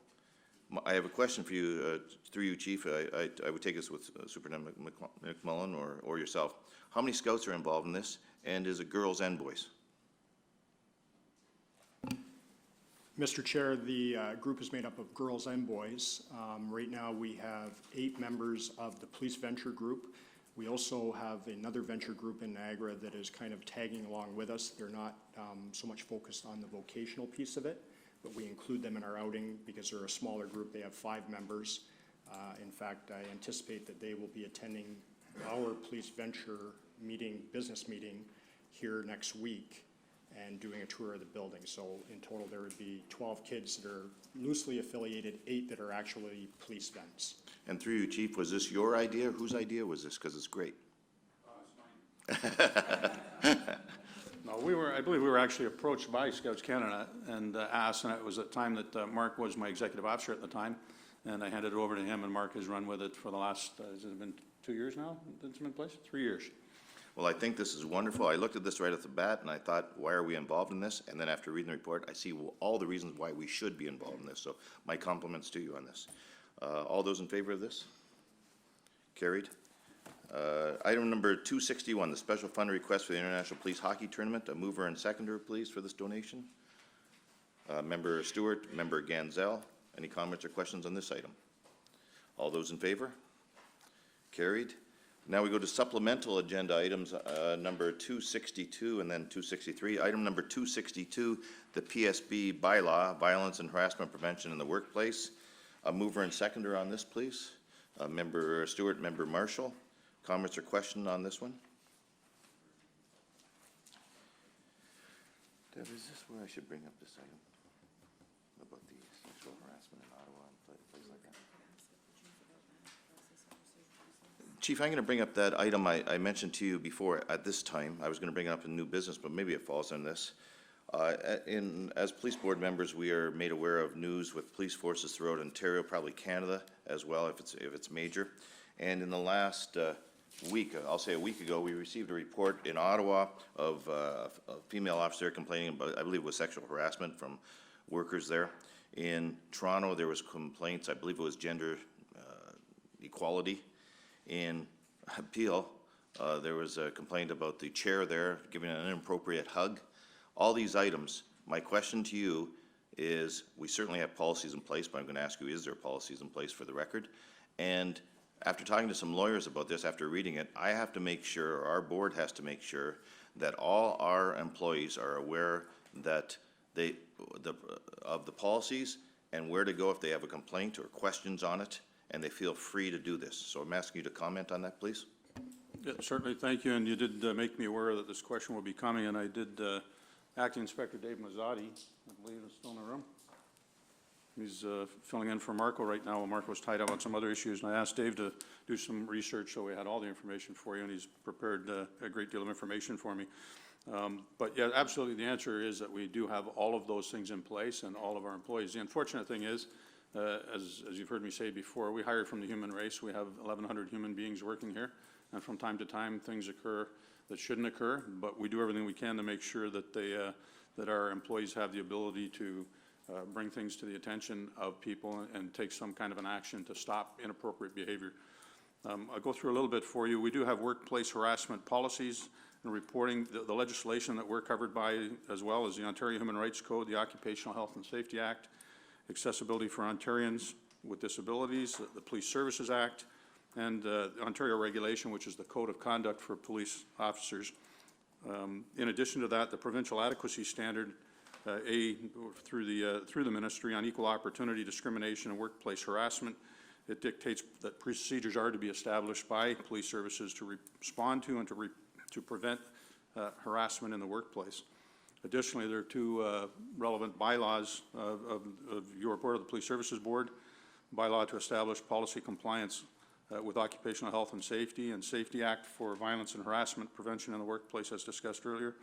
I have a question for you, through you, Chief. I would take this with Superintendent McMullen or yourself. How many scouts are involved in this, and is it girls and boys? Mr. Chair, the group is made up of girls and boys. Right now, we have 8 members of the Police Venture Group. We also have another venture group in Niagara that is kind of tagging along with us. They're not so much focused on the vocational piece of it, but we include them in our outing because they're a smaller group. They have 5 members. In fact, I anticipate that they will be attending our Police Venture business meeting here next week and doing a tour of the building. So in total, there would be 12 kids that are loosely affiliated, 8 that are actually police vents. And through you, Chief, was this your idea? Whose idea was this? Because it's great. No, I believe we were actually approached by Scouts Canada and asked, and it was at the time that Mark was my executive officer at the time, and I handed it over to him, and Mark has run with it for the last, has it been 2 years now it's been in place? 3 years. Well, I think this is wonderful. I looked at this right off the bat, and I thought, why are we involved in this? And then after reading the report, I see all the reasons why we should be involved in this. So my compliments to you on this. All those in favor of this? Carried. Item number 261, the special fund request for the International Police Hockey Tournament. A mover and seconder, please, for this donation. Member Stewart, Member Ganzel. Any comments or questions on this item? All those in favor? Carried. Now we go to supplemental agenda items, number 262 and then 263. Item number 262, the PSB bylaw, Violence and Harassment Prevention in the Workplace. A mover and seconder on this, please. Member Stewart, Member Marshall. Comments or question on this one? Deb, is this where I should bring up this item? About the sexual harassment in Ottawa and places like that? Chief, I'm going to bring up that item I mentioned to you before at this time. I was going to bring it up in new business, but maybe it falls on this. As police board members, we are made aware of news with police forces throughout Ontario, probably Canada as well, if it's major. And in the last week, I'll say a week ago, we received a report in Ottawa of a female officer complaining about, I believe it was sexual harassment from workers there. In Toronto, there was complaints, I believe it was gender equality. In Peel, there was a complaint about the chair there giving an inappropriate hug. All these items, my question to you is, we certainly have policies in place, but I'm going to ask you, is there policies in place for the record? And after talking to some lawyers about this, after reading it, I have to make sure, or our board has to make sure, that all our employees are aware that of the policies and where to go if they have a complaint or questions on it, and they feel free to do this. So I'm asking you to comment on that, please. Yeah, certainly, thank you, and you did make me aware that this question will be coming, and I did, Acting Inspector Dave Mazzotti, I believe, is still in the room. He's filling in for Marco right now, while Marco was tied up on some other issues, and I asked Dave to do some research so we had all the information for you, and he's prepared a great deal of information for me. But yeah, absolutely, the answer is that we do have all of those things in place and all of our employees. The unfortunate thing is, as you've heard me say before, we hire from the human race. We have 1,100 human beings working here, and from time to time, things occur that shouldn't occur, but we do everything we can to make sure that that our employees have the ability to bring things to the attention of people and take some kind of an action to stop inappropriate behavior. I'll go through a little bit for you. We do have workplace harassment policies and reporting. The legislation that we're covered by, as well as the Ontario Human Rights Code, the Occupational Health and Safety Act, Accessibility for Ontarians with Disabilities, the Police Services Act, and the Ontario Regulation, which is the Code of Conduct for police officers. In addition to that, the Provincial Adequacy Standard, through the Ministry on Equal Opportunity Discrimination and Workplace Harassment. It dictates that procedures are to be established by police services to respond to and to prevent harassment in the workplace. Additionally, there are two relevant bylaws of your board, of the Police Services Board, bylaw to establish policy compliance with Occupational Health and Safety, and Safety Act for Violence and Harassment Prevention in the Workplace, as discussed earlier.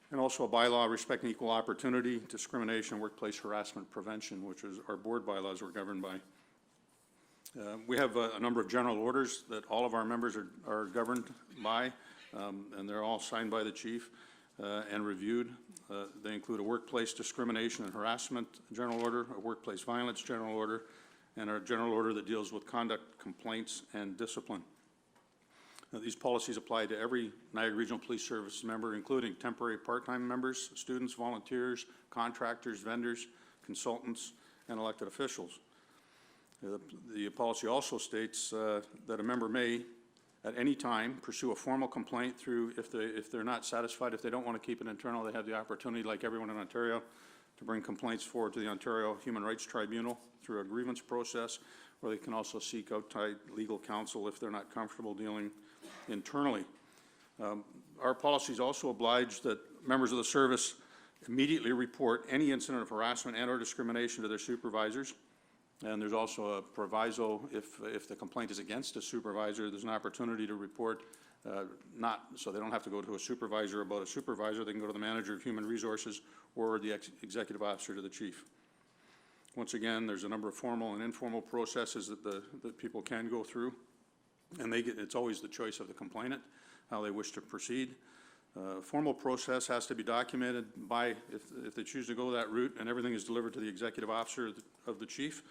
And also a bylaw respecting equal opportunity, discrimination, and workplace harassment prevention, which is our board bylaws we're governed by. We have a number of general orders that all of our members are governed by, and they're all signed by the chief and reviewed. They include a workplace discrimination and harassment general order, a workplace violence general order, and our general order that deals with conduct complaints and discipline. These policies apply to every Niagara Regional Police Service member, including temporary part-time members, students, volunteers, contractors, vendors, consultants, and elected officials. The policy also states that a member may, at any time, pursue a formal complaint through, if they're not satisfied, if they don't want to keep it internal, they have the opportunity, like everyone in Ontario, to bring complaints forward to the Ontario Human Rights Tribunal through a grievance process, or they can also seek outside legal counsel if they're not comfortable dealing internally. Our policies also oblige that members of the service immediately report any incident of harassment and or discrimination to their supervisors. And there's also a proviso, if the complaint is against a supervisor, there's an opportunity to report, so they don't have to go to a supervisor about a supervisor, they can go to the manager of human resources or the executive officer to the chief. Once again, there's a number of formal and informal processes that people can go through, and it's always the choice of the complainant, how they wish to proceed. Formal process has to be documented by, if they choose to go that route, and everything is delivered to the executive officer of the chief.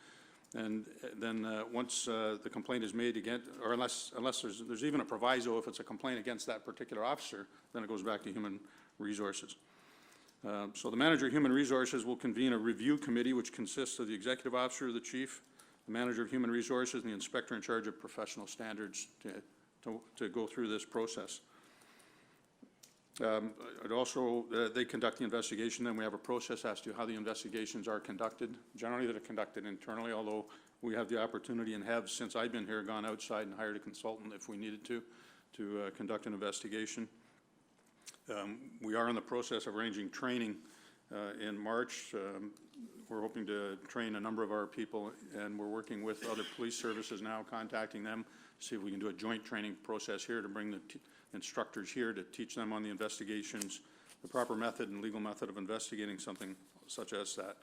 And then once the complaint is made again, or unless there's even a proviso, if it's a complaint against that particular officer, then it goes back to Human Resources. So the manager of Human Resources will convene a review committee which consists of the executive officer, the chief, the manager of Human Resources, and the inspector in charge of professional standards to go through this process. They conduct the investigation, then we have a process as to how the investigations are conducted. Generally, they're conducted internally, although we have the opportunity and have, since I've been here, gone outside and hired a consultant if we needed to conduct an investigation. We are in the process of arranging training in March. We're hoping to train a number of our people, and we're working with other police services now, contacting them, to see if we can do a joint training process here to bring the instructors here to teach them on the investigations, the proper method and legal method of investigating something such as that.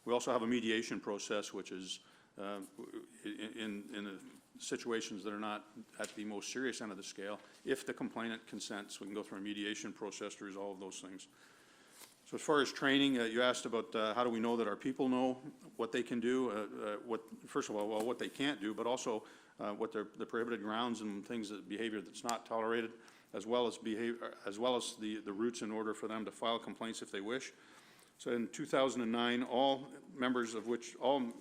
We also have a mediation process, which is in the situations that are not at the most serious end of the scale. If the complainant consents, we can go through a mediation process to resolve those things. So as far as training, you asked about how do we know that our people know what they can do, first of all, what they can't do, but also what the prohibited grounds and things, that behavior that's not tolerated, as well as the routes in order for them to file complaints if they wish. So in 2009, all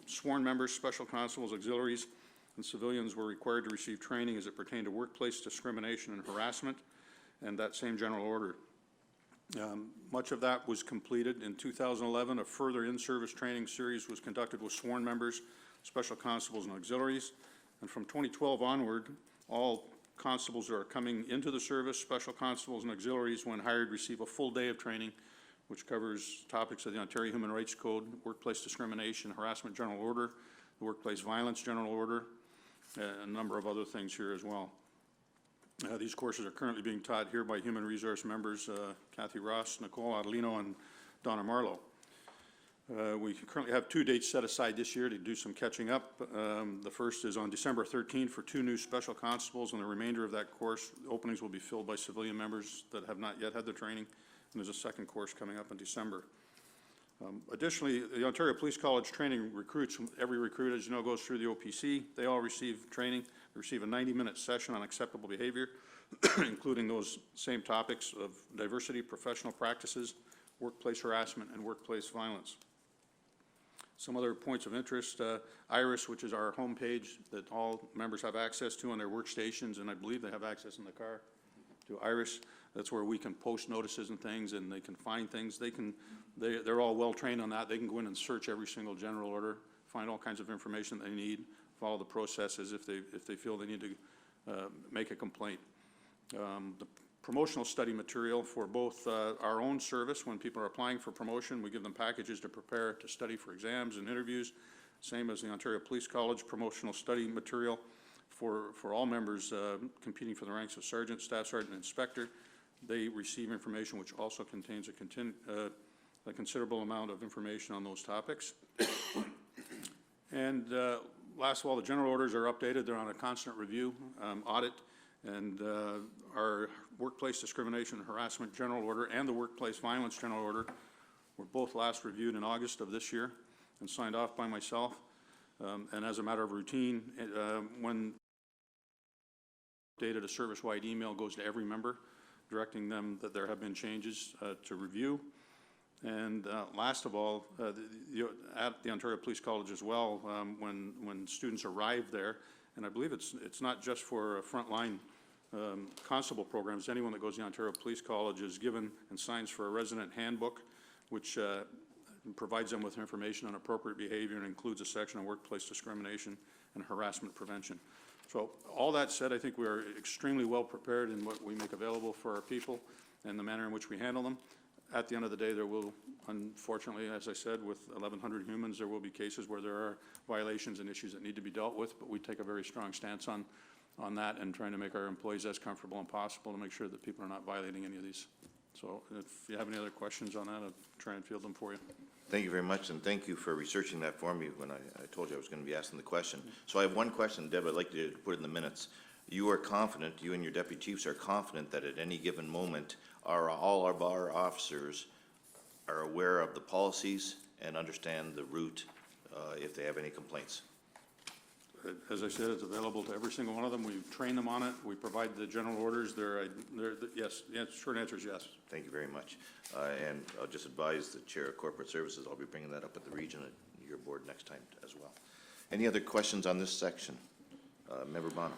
sworn members, special constables, auxiliaries, and civilians were required to receive training as it pertained to workplace discrimination and harassment, and that same general order. Much of that was completed. In 2011, a further in-service training series was conducted with sworn members, special constables, and auxiliaries. And from 2012 onward, all constables that are coming into the service, special constables and auxiliaries, when hired, receive a full day of training, which covers topics of the Ontario Human Rights Code, workplace discrimination, harassment general order, the workplace violence general order, a number of other things here as well. These courses are currently being taught here by Human Resource members Kathy Ross, Nicole Adelino, and Donna Marlowe. We currently have 2 dates set aside this year to do some catching up. The first is on December 13th for 2 new special constables, and the remainder of that course, openings will be filled by civilian members that have not yet had the training, and there's a second course coming up in December. Additionally, the Ontario Police College training recruits, every recruit, as you know, goes through the OPC. They all receive training. They receive a 90-minute session on acceptable behavior, including those same topics of diversity, professional practices, workplace harassment, and workplace violence. Some other points of interest, IRIS, which is our homepage that all members have access to on their workstations, and I believe they have access in the car to IRIS. That's where we can post notices and things, and they can find things. They're all well trained on that. They can go in and search every single general order, find all kinds of information they need, follow the processes if they feel they need to make a complaint. The promotional study material for both our own service, when people are applying for promotion, we give them packages to prepare to study for exams and interviews, same as the Ontario Police College promotional study material for all members competing for the ranks of sergeant, staff sergeant, and inspector. They receive information which also contains a considerable amount of information on those topics. And last of all, the general orders are updated. They're on a constant review, audit, and our workplace discrimination and harassment general order and the workplace violence general order were both last reviewed in August of this year and signed off by myself. And as a matter of routine, when updated, a service-wide email goes to every member directing them that there have been changes to review. And last of all, at the Ontario Police College as well, when students arrive there, and I believe it's not just for frontline constable programs, anyone that goes to the Ontario Police College is given and signs for a resident handbook, which provides them with information on appropriate behavior and includes a section on workplace discrimination and harassment prevention. So all that said, I think we are extremely well prepared in what we make available for our people and the manner in which we handle them. At the end of the day, there will, unfortunately, as I said, with 1,100 humans, there will be cases where there are violations and issues that need to be dealt with, but we take a very strong stance on that and trying to make our employees as comfortable as possible to make sure that people are not violating any of these. So if you have any other questions on that, I'll try and field them for you. Thank you very much, and thank you for researching that for me when I told you I was going to be asking the question. So I have one question, Deb, I'd like to put in the minutes. You are confident, you and your deputy chiefs are confident that at any given moment, all of our officers are aware of the policies and understand the route if they have any complaints. as I said, it's available to every single one of them. We train them on it. We provide the general orders. Yes, the short answer is yes. Thank you very much. And I'll just advise the Chair of Corporate Services, I'll be bringing that up at the region at your board next time as well. Any other questions on this section? Member Bonham.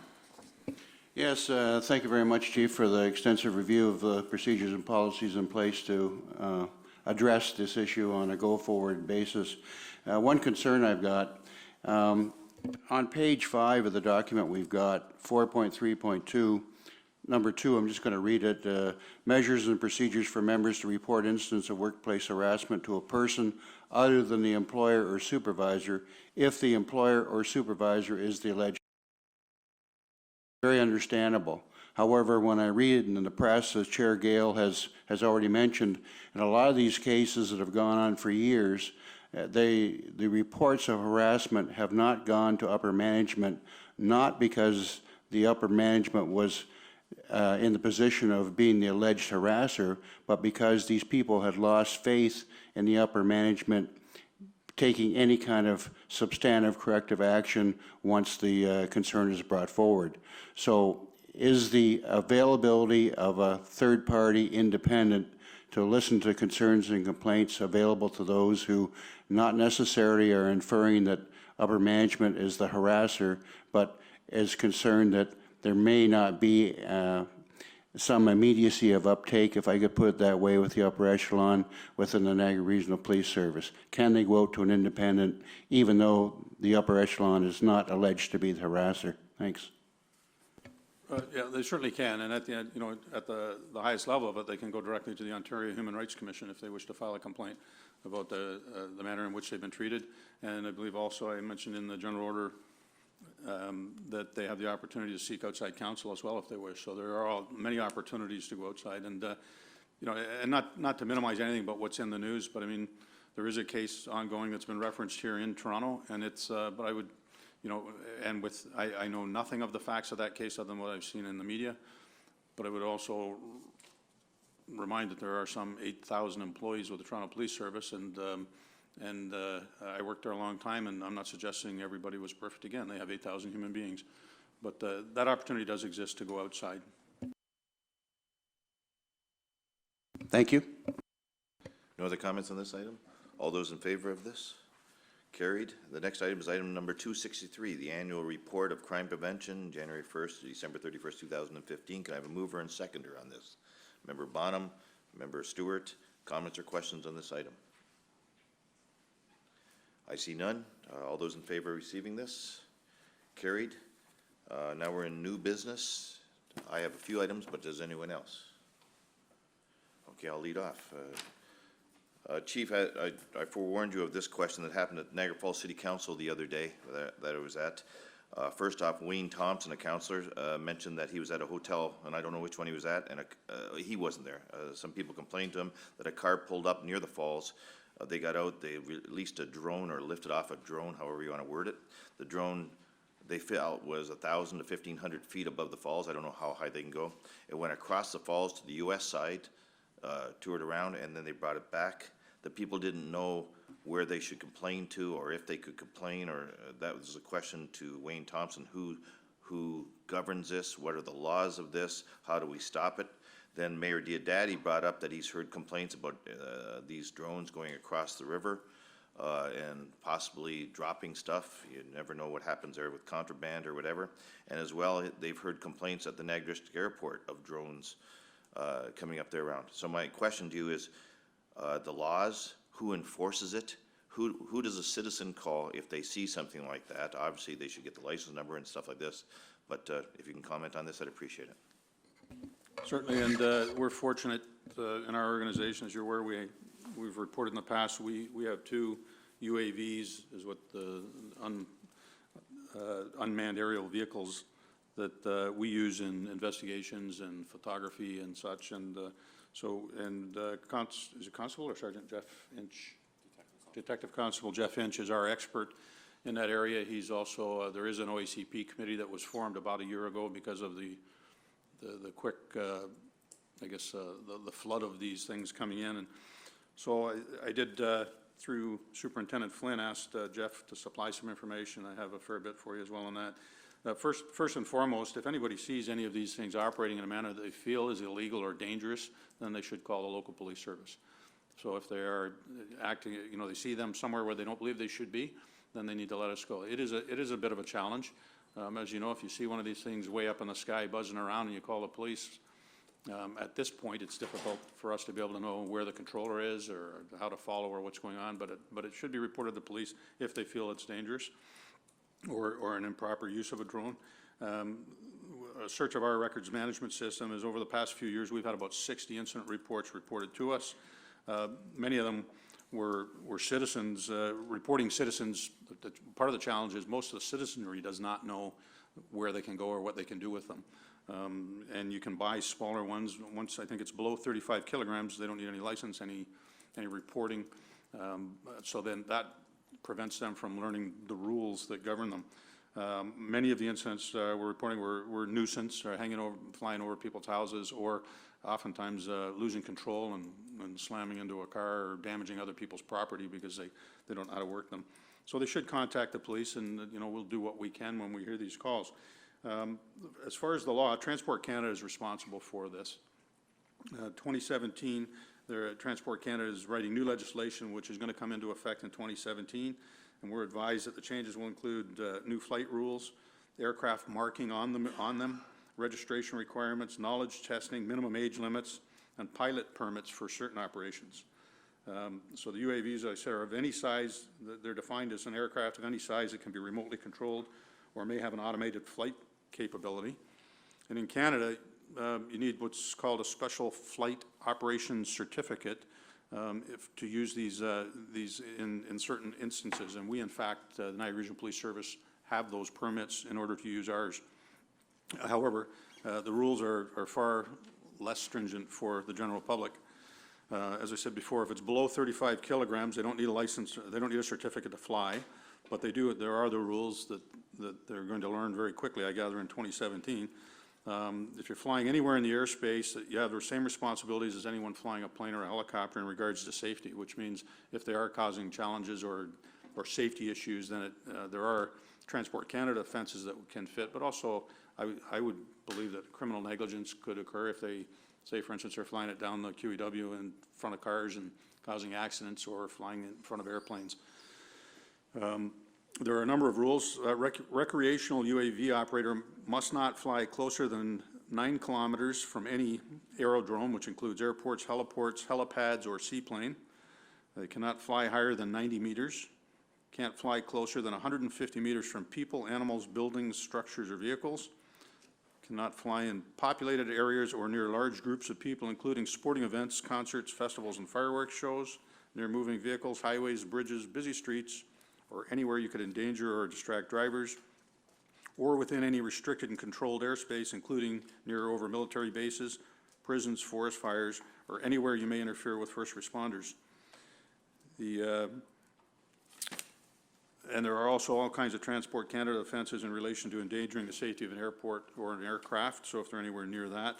Yes, thank you very much, Chief, for the extensive review of the procedures and policies in place to address this issue on a go-forward basis. One concern I've got, on page 5 of the document we've got, 4.3.2, number 2, I'm just going to read it. Measures and procedures for members to report incidents of workplace harassment to a person other than the employer or supervisor if the employer or supervisor is the alleged. Very understandable. However, when I read it in the press, as Chair Gale has already mentioned, in a lot of these cases that have gone on for years, the reports of harassment have not gone to upper management, not because the upper management was in the position of being the alleged harasser, but because these people had lost faith in the upper management taking any kind of substantive corrective action once the concern is brought forward. So is the availability of a third-party independent to listen to concerns and complaints available to those who not necessarily are inferring that upper management is the harasser, but is concerned that there may not be some immediacy of uptake, if I could put it that way, with the upper echelon within the Niagara Regional Police Service? Can they go out to an independent, even though the upper echelon is not alleged to be the harasser? Thanks. Yeah, they certainly can, and at the end, at the highest level of it, they can go directly to the Ontario Human Rights Commission if they wish to file a complaint about the manner in which they've been treated. And I believe also I mentioned in the general order that they have the opportunity to seek outside counsel as well if they wish. So there are many opportunities to go outside, and and not to minimize anything but what's in the news, but I mean, there is a case ongoing that's been referenced here in Toronto, and it's but I would. And I know nothing of the facts of that case other than what I've seen in the media, but I would also remind that there are some 8,000 employees with the Toronto Police Service, and I worked there a long time, and I'm not suggesting everybody was perfect again. They have 8,000 human beings, but that opportunity does exist to go outside. Thank you. No other comments on this item? All those in favor of this? Carried. The next item is item number 263, the annual report of crime prevention, January 1st to December 31st, 2015. Can I have a mover and seconder on this? Member Bonham, Member Stewart, comments or questions on this item? I see none. All those in favor of receiving this? Carried. Now we're in new business. I have a few items, but does anyone else? Okay, I'll lead off. Chief, I forewarned you of this question that happened at Niagara Falls City Council the other day that I was at. First off, Wayne Thompson, a councillor, mentioned that he was at a hotel, and I don't know which one he was at, and he wasn't there. Some people complained to him that a car pulled up near the falls. They got out, they released a drone or lifted off a drone, however you want to word it. The drone they felt was 1,000 to 1,500 feet above the falls. I don't know how high they can go. It went across the falls to the U.S. side, toured around, and then they brought it back. The people didn't know where they should complain to, or if they could complain, or that was a question to Wayne Thompson, who governs this, what are the laws of this, how do we stop it? Then Mayor Diodati brought up that he's heard complaints about these drones going across the river and possibly dropping stuff. You never know what happens there with contraband or whatever. And as well, they've heard complaints at the Niagara District Airport of drones coming up there around. So my question to you is, the laws, who enforces it? Who does a citizen call if they see something like that? Obviously, they should get the license number and stuff like this, but if you can comment on this, I'd appreciate it. Certainly, and we're fortunate in our organization, as you're aware, we've reported in the past, we have 2 UAVs, is what the unmanned aerial vehicles that we use in investigations and photography and such, and is it Constable or Sergeant Jeff Inch? Detective Constable Jeff Inch is our expert in that area. He's also, there is an OACP committee that was formed about a year ago because of the quick, I guess, the flood of these things coming in. And so I did through Superintendent Flynn, asked Jeff to supply some information. I have a fair bit for you as well on that. First and foremost, if anybody sees any of these things operating in a manner that they feel is illegal or dangerous, then they should call the local police service. So if they are acting, you know, they see them somewhere where they don't believe they should be, then they need to let us go. It is a bit of a challenge. As you know, if you see one of these things way up in the sky buzzing around and you call the police, at this point, it's difficult for us to be able to know where the controller is or how to follow or what's going on, but it should be reported to police if they feel it's dangerous or an improper use of a drone. A search of our records management system is over the past few years, we've had about 60 incident reports reported to us. Many of them were citizens, reporting citizens. Part of the challenge is most of the citizenry does not know where they can go or what they can do with them. And you can buy smaller ones. Once I think it's below 35 kilograms, they don't need any license, any reporting. So then that prevents them from learning the rules that govern them. Many of the incidents we're reporting were nuisance, or flying over people's houses, or oftentimes losing control and slamming into a car or damaging other people's property because they don't know how to work them. So they should contact the police, and you know, we'll do what we can when we hear these calls. As far as the law, Transport Canada is responsible for this. 2017, Transport Canada is writing new legislation which is going to come into effect in 2017, and we're advised that the changes will include new flight rules, aircraft marking on them, registration requirements, knowledge testing, minimum age limits, and pilot permits for certain operations. So the UAVs, as I said, are of any size. They're defined as an aircraft of any size that can be remotely controlled or may have an automated flight capability. And in Canada, you need what's called a Special Flight Operations Certificate to use these in certain instances. And we, in fact, the Niagara Regional Police Service have those permits in order to use ours. However, the rules are far less stringent for the general public. As I said before, if it's below 35 kilograms, they don't need a license, they don't need a certificate to fly, but they do. There are the rules that they're going to learn very quickly, I gather, in 2017. If you're flying anywhere in the airspace, you have the same responsibilities as anyone flying a plane or a helicopter in regards to safety, which means if they are causing challenges or safety issues, then there are Transport Canada offenses that can fit, but also I would believe that criminal negligence could occur if they, say, for instance, are flying it down the QEW in front of cars and causing accidents, or flying in front of airplanes. There are a number of rules. Recreational UAV operator must not fly closer than 9 kilometers from any aerodrome, which includes airports, heliports, helipads, or seaplane. They cannot fly higher than 90 meters. Can't fly closer than 150 meters from people, animals, buildings, structures, or vehicles. Cannot fly in populated areas or near large groups of people, including sporting events, concerts, festivals, and fireworks shows, near moving vehicles, highways, bridges, busy streets, or anywhere you could endanger or distract drivers, or within any restricted and controlled airspace, including near or over military bases, prisons, forest fires, or anywhere you may interfere with first responders. And there are also all kinds of Transport Canada offenses in relation to endangering the safety of an airport or an aircraft, so if they're anywhere near that.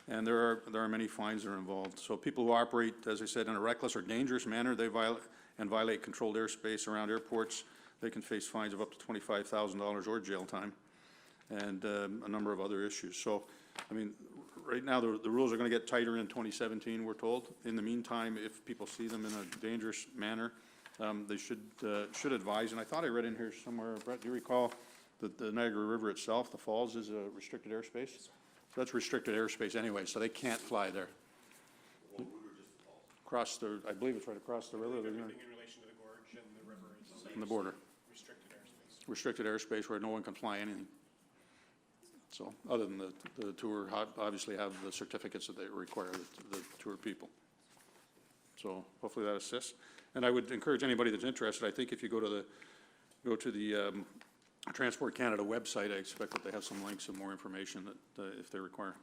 And there are many fines that are involved. So people who operate, as I said, in a reckless or dangerous manner, they violate controlled airspace around airports, they can face fines of up to $25,000 or jail time, and a number of other issues. So, I mean, right now the rules are going to get tighter in 2017, we're told. In the meantime, if people see them in a dangerous manner, they should advise. And I thought I read in here somewhere, Brett, do you recall that the Niagara River itself, the falls, is a restricted airspace? So that's restricted airspace anyway, so they can't fly there. Across the, I believe it's right across the river. Everything in relation to the gorge and the river is On the border. restricted airspace. Restricted airspace where no one can fly anything. So, other than the tour, obviously have the certificates that they require, the tour people. So, hopefully that assists. And I would encourage anybody that's interested, I think if you go to the Transport Canada website, I expect that they have some links and more information that if they require.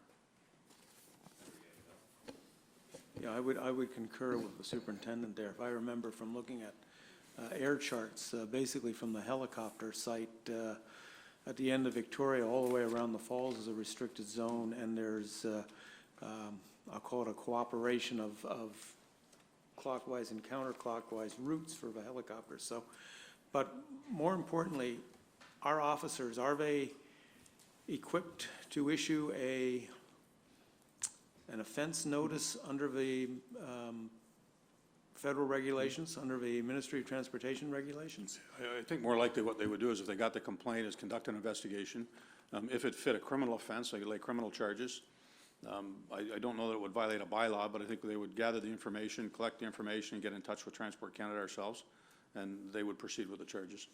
Yeah, I would concur with the superintendent there. If I remember from looking at air charts, basically from the helicopter site at the end of Victoria all the way around the falls is a restricted zone, and there's, I'll call it a cooperation of clockwise and counterclockwise routes for the helicopters, so. But more importantly, our officers, are they equipped to issue an offense notice under the federal regulations, under the Ministry of Transportation regulations? I think more likely what they would do is if they got the complaint is conduct an investigation. If it fit a criminal offense, they could lay criminal charges. I don't know that it would violate a bylaw, but I think they would gather the information, collect the information, and get in touch with Transport Canada ourselves, and they would proceed with the charges.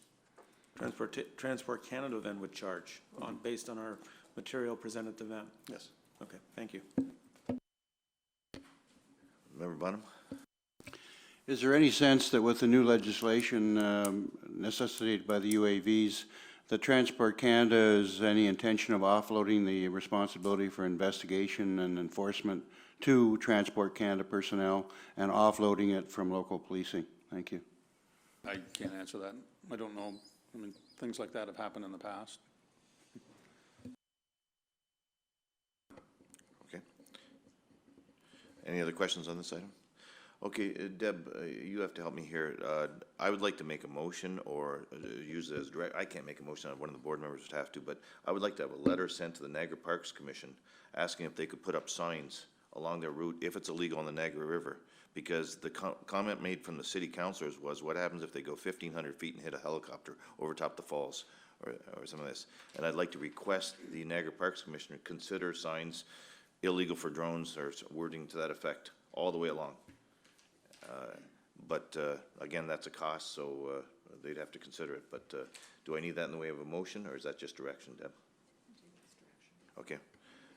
Transport Canada then would charge based on our material presented to them? Yes. Okay, thank you. Member Bonham? Is there any sense that with the new legislation necessitated by the UAVs, that Transport Canada has any intention of offloading the responsibility for investigation and enforcement to Transport Canada personnel and offloading it from local policing? Thank you. I can't answer that. I don't know. I mean, things like that have happened in the past. Okay. Any other questions on this item? Okay, Deb, you have to help me here. I would like to make a motion or use it as direct. I can't make a motion. One of the board members would have to, but I would like to have a letter sent to the Niagara Parks Commission asking if they could put up signs along their route if it's illegal on the Niagara River. Because the comment made from the city councilors was, what happens if they go 1,500 feet and hit a helicopter over top the falls or some of this? And I'd like to request the Niagara Parks Commissioner consider signs illegal for drones or wording to that effect all the way along. But again, that's a cost, so they'd have to consider it. But do I need that in the way of a motion, or is that just direction, Deb? Okay.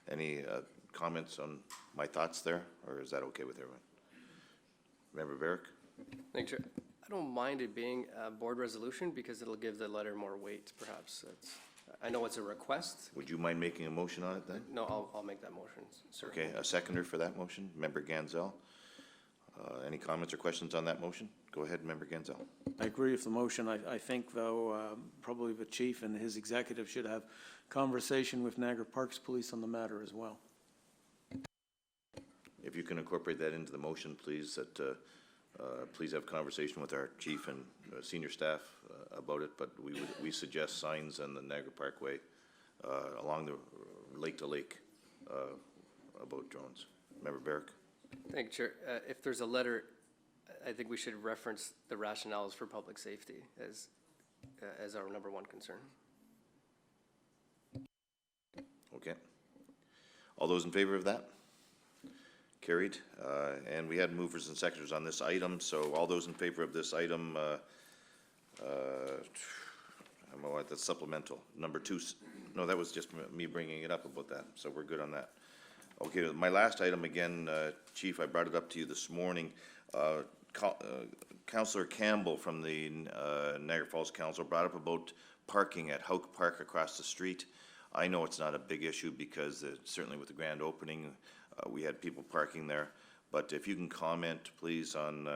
Any comments on my thoughts there, or is that okay with everyone? Member Barrick? Thanks, Chair. I don't mind it being a board resolution because it'll give the letter more weight, perhaps. I know it's a request. Would you mind making a motion on it then? No, I'll make that motion, sir. Okay, a seconder for that motion, Member Ganzel. Any comments or questions on that motion? Go ahead, Member Ganzel. I agree with the motion. I think, though, probably the chief and his executive should have conversation with Niagara Parks Police on the matter as well. If you can incorporate that into the motion, please, please have conversation with our chief and senior staff about it, but we suggest signs on the Niagara Parkway along the lake to lake about drones. Member Barrick? Thank you, Chair. If there's a letter, I think we should reference the rationales for public safety as our number one concern. Okay. All those in favor of that? Carried. And we had movers and seconders on this item, so all those in favor of this item, that's supplemental. Number two, no, that was just me bringing it up about that, so we're good on that. Okay, my last item, again, Chief, I brought it up to you this morning. Councillor Campbell from the Niagara Falls Council brought up about parking at Houck Park across the street. I know it's not a big issue because certainly with the grand opening, we had people parking there. But if you can comment, please, on,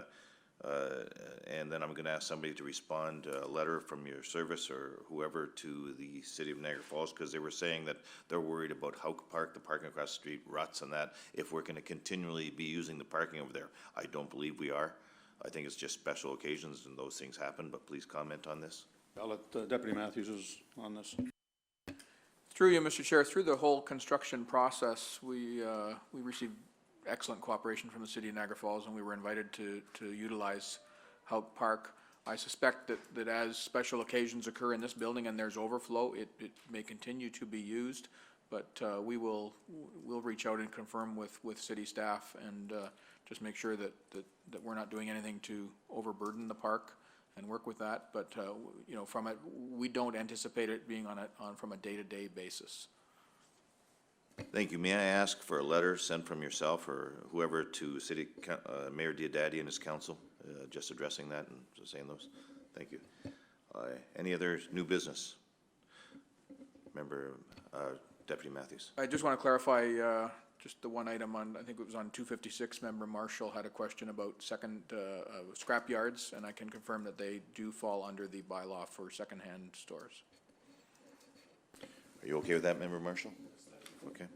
and then I'm going to ask somebody to respond, a letter from your service or whoever to the city of Niagara Falls, because they were saying that they're worried about Houck Park, the parking across the street, ruts and that, if we're going to continually be using the parking over there. I don't believe we are. I think it's just special occasions and those things happen, but please comment on this. I'll let Deputy Matthews is on this. Through you, Mr. Chair, through the whole construction process, we received excellent cooperation from the city of Niagara Falls, and we were invited to utilize Houck Park. I suspect that as special occasions occur in this building and there's overflow, it may continue to be used, but we'll reach out and confirm with city staff and just make sure that we're not doing anything to overburden the park and work with that. But you know, from it, we don't anticipate it being from a day-to-day basis. Thank you. May I ask for a letter sent from yourself or whoever to City Mayor Diodati and his council, just addressing that and just saying those? Thank you. Any other new business? Member Deputy Matthews. I just want to clarify just the one item on, I think it was on 256, Member Marshall had a question about scrap yards, and I can confirm that they do fall under the bylaw for secondhand stores. Are you okay with that, Member Marshall? Okay.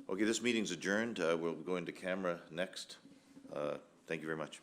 Okay, this meeting's adjourned. We'll go into camera next. Thank you very much.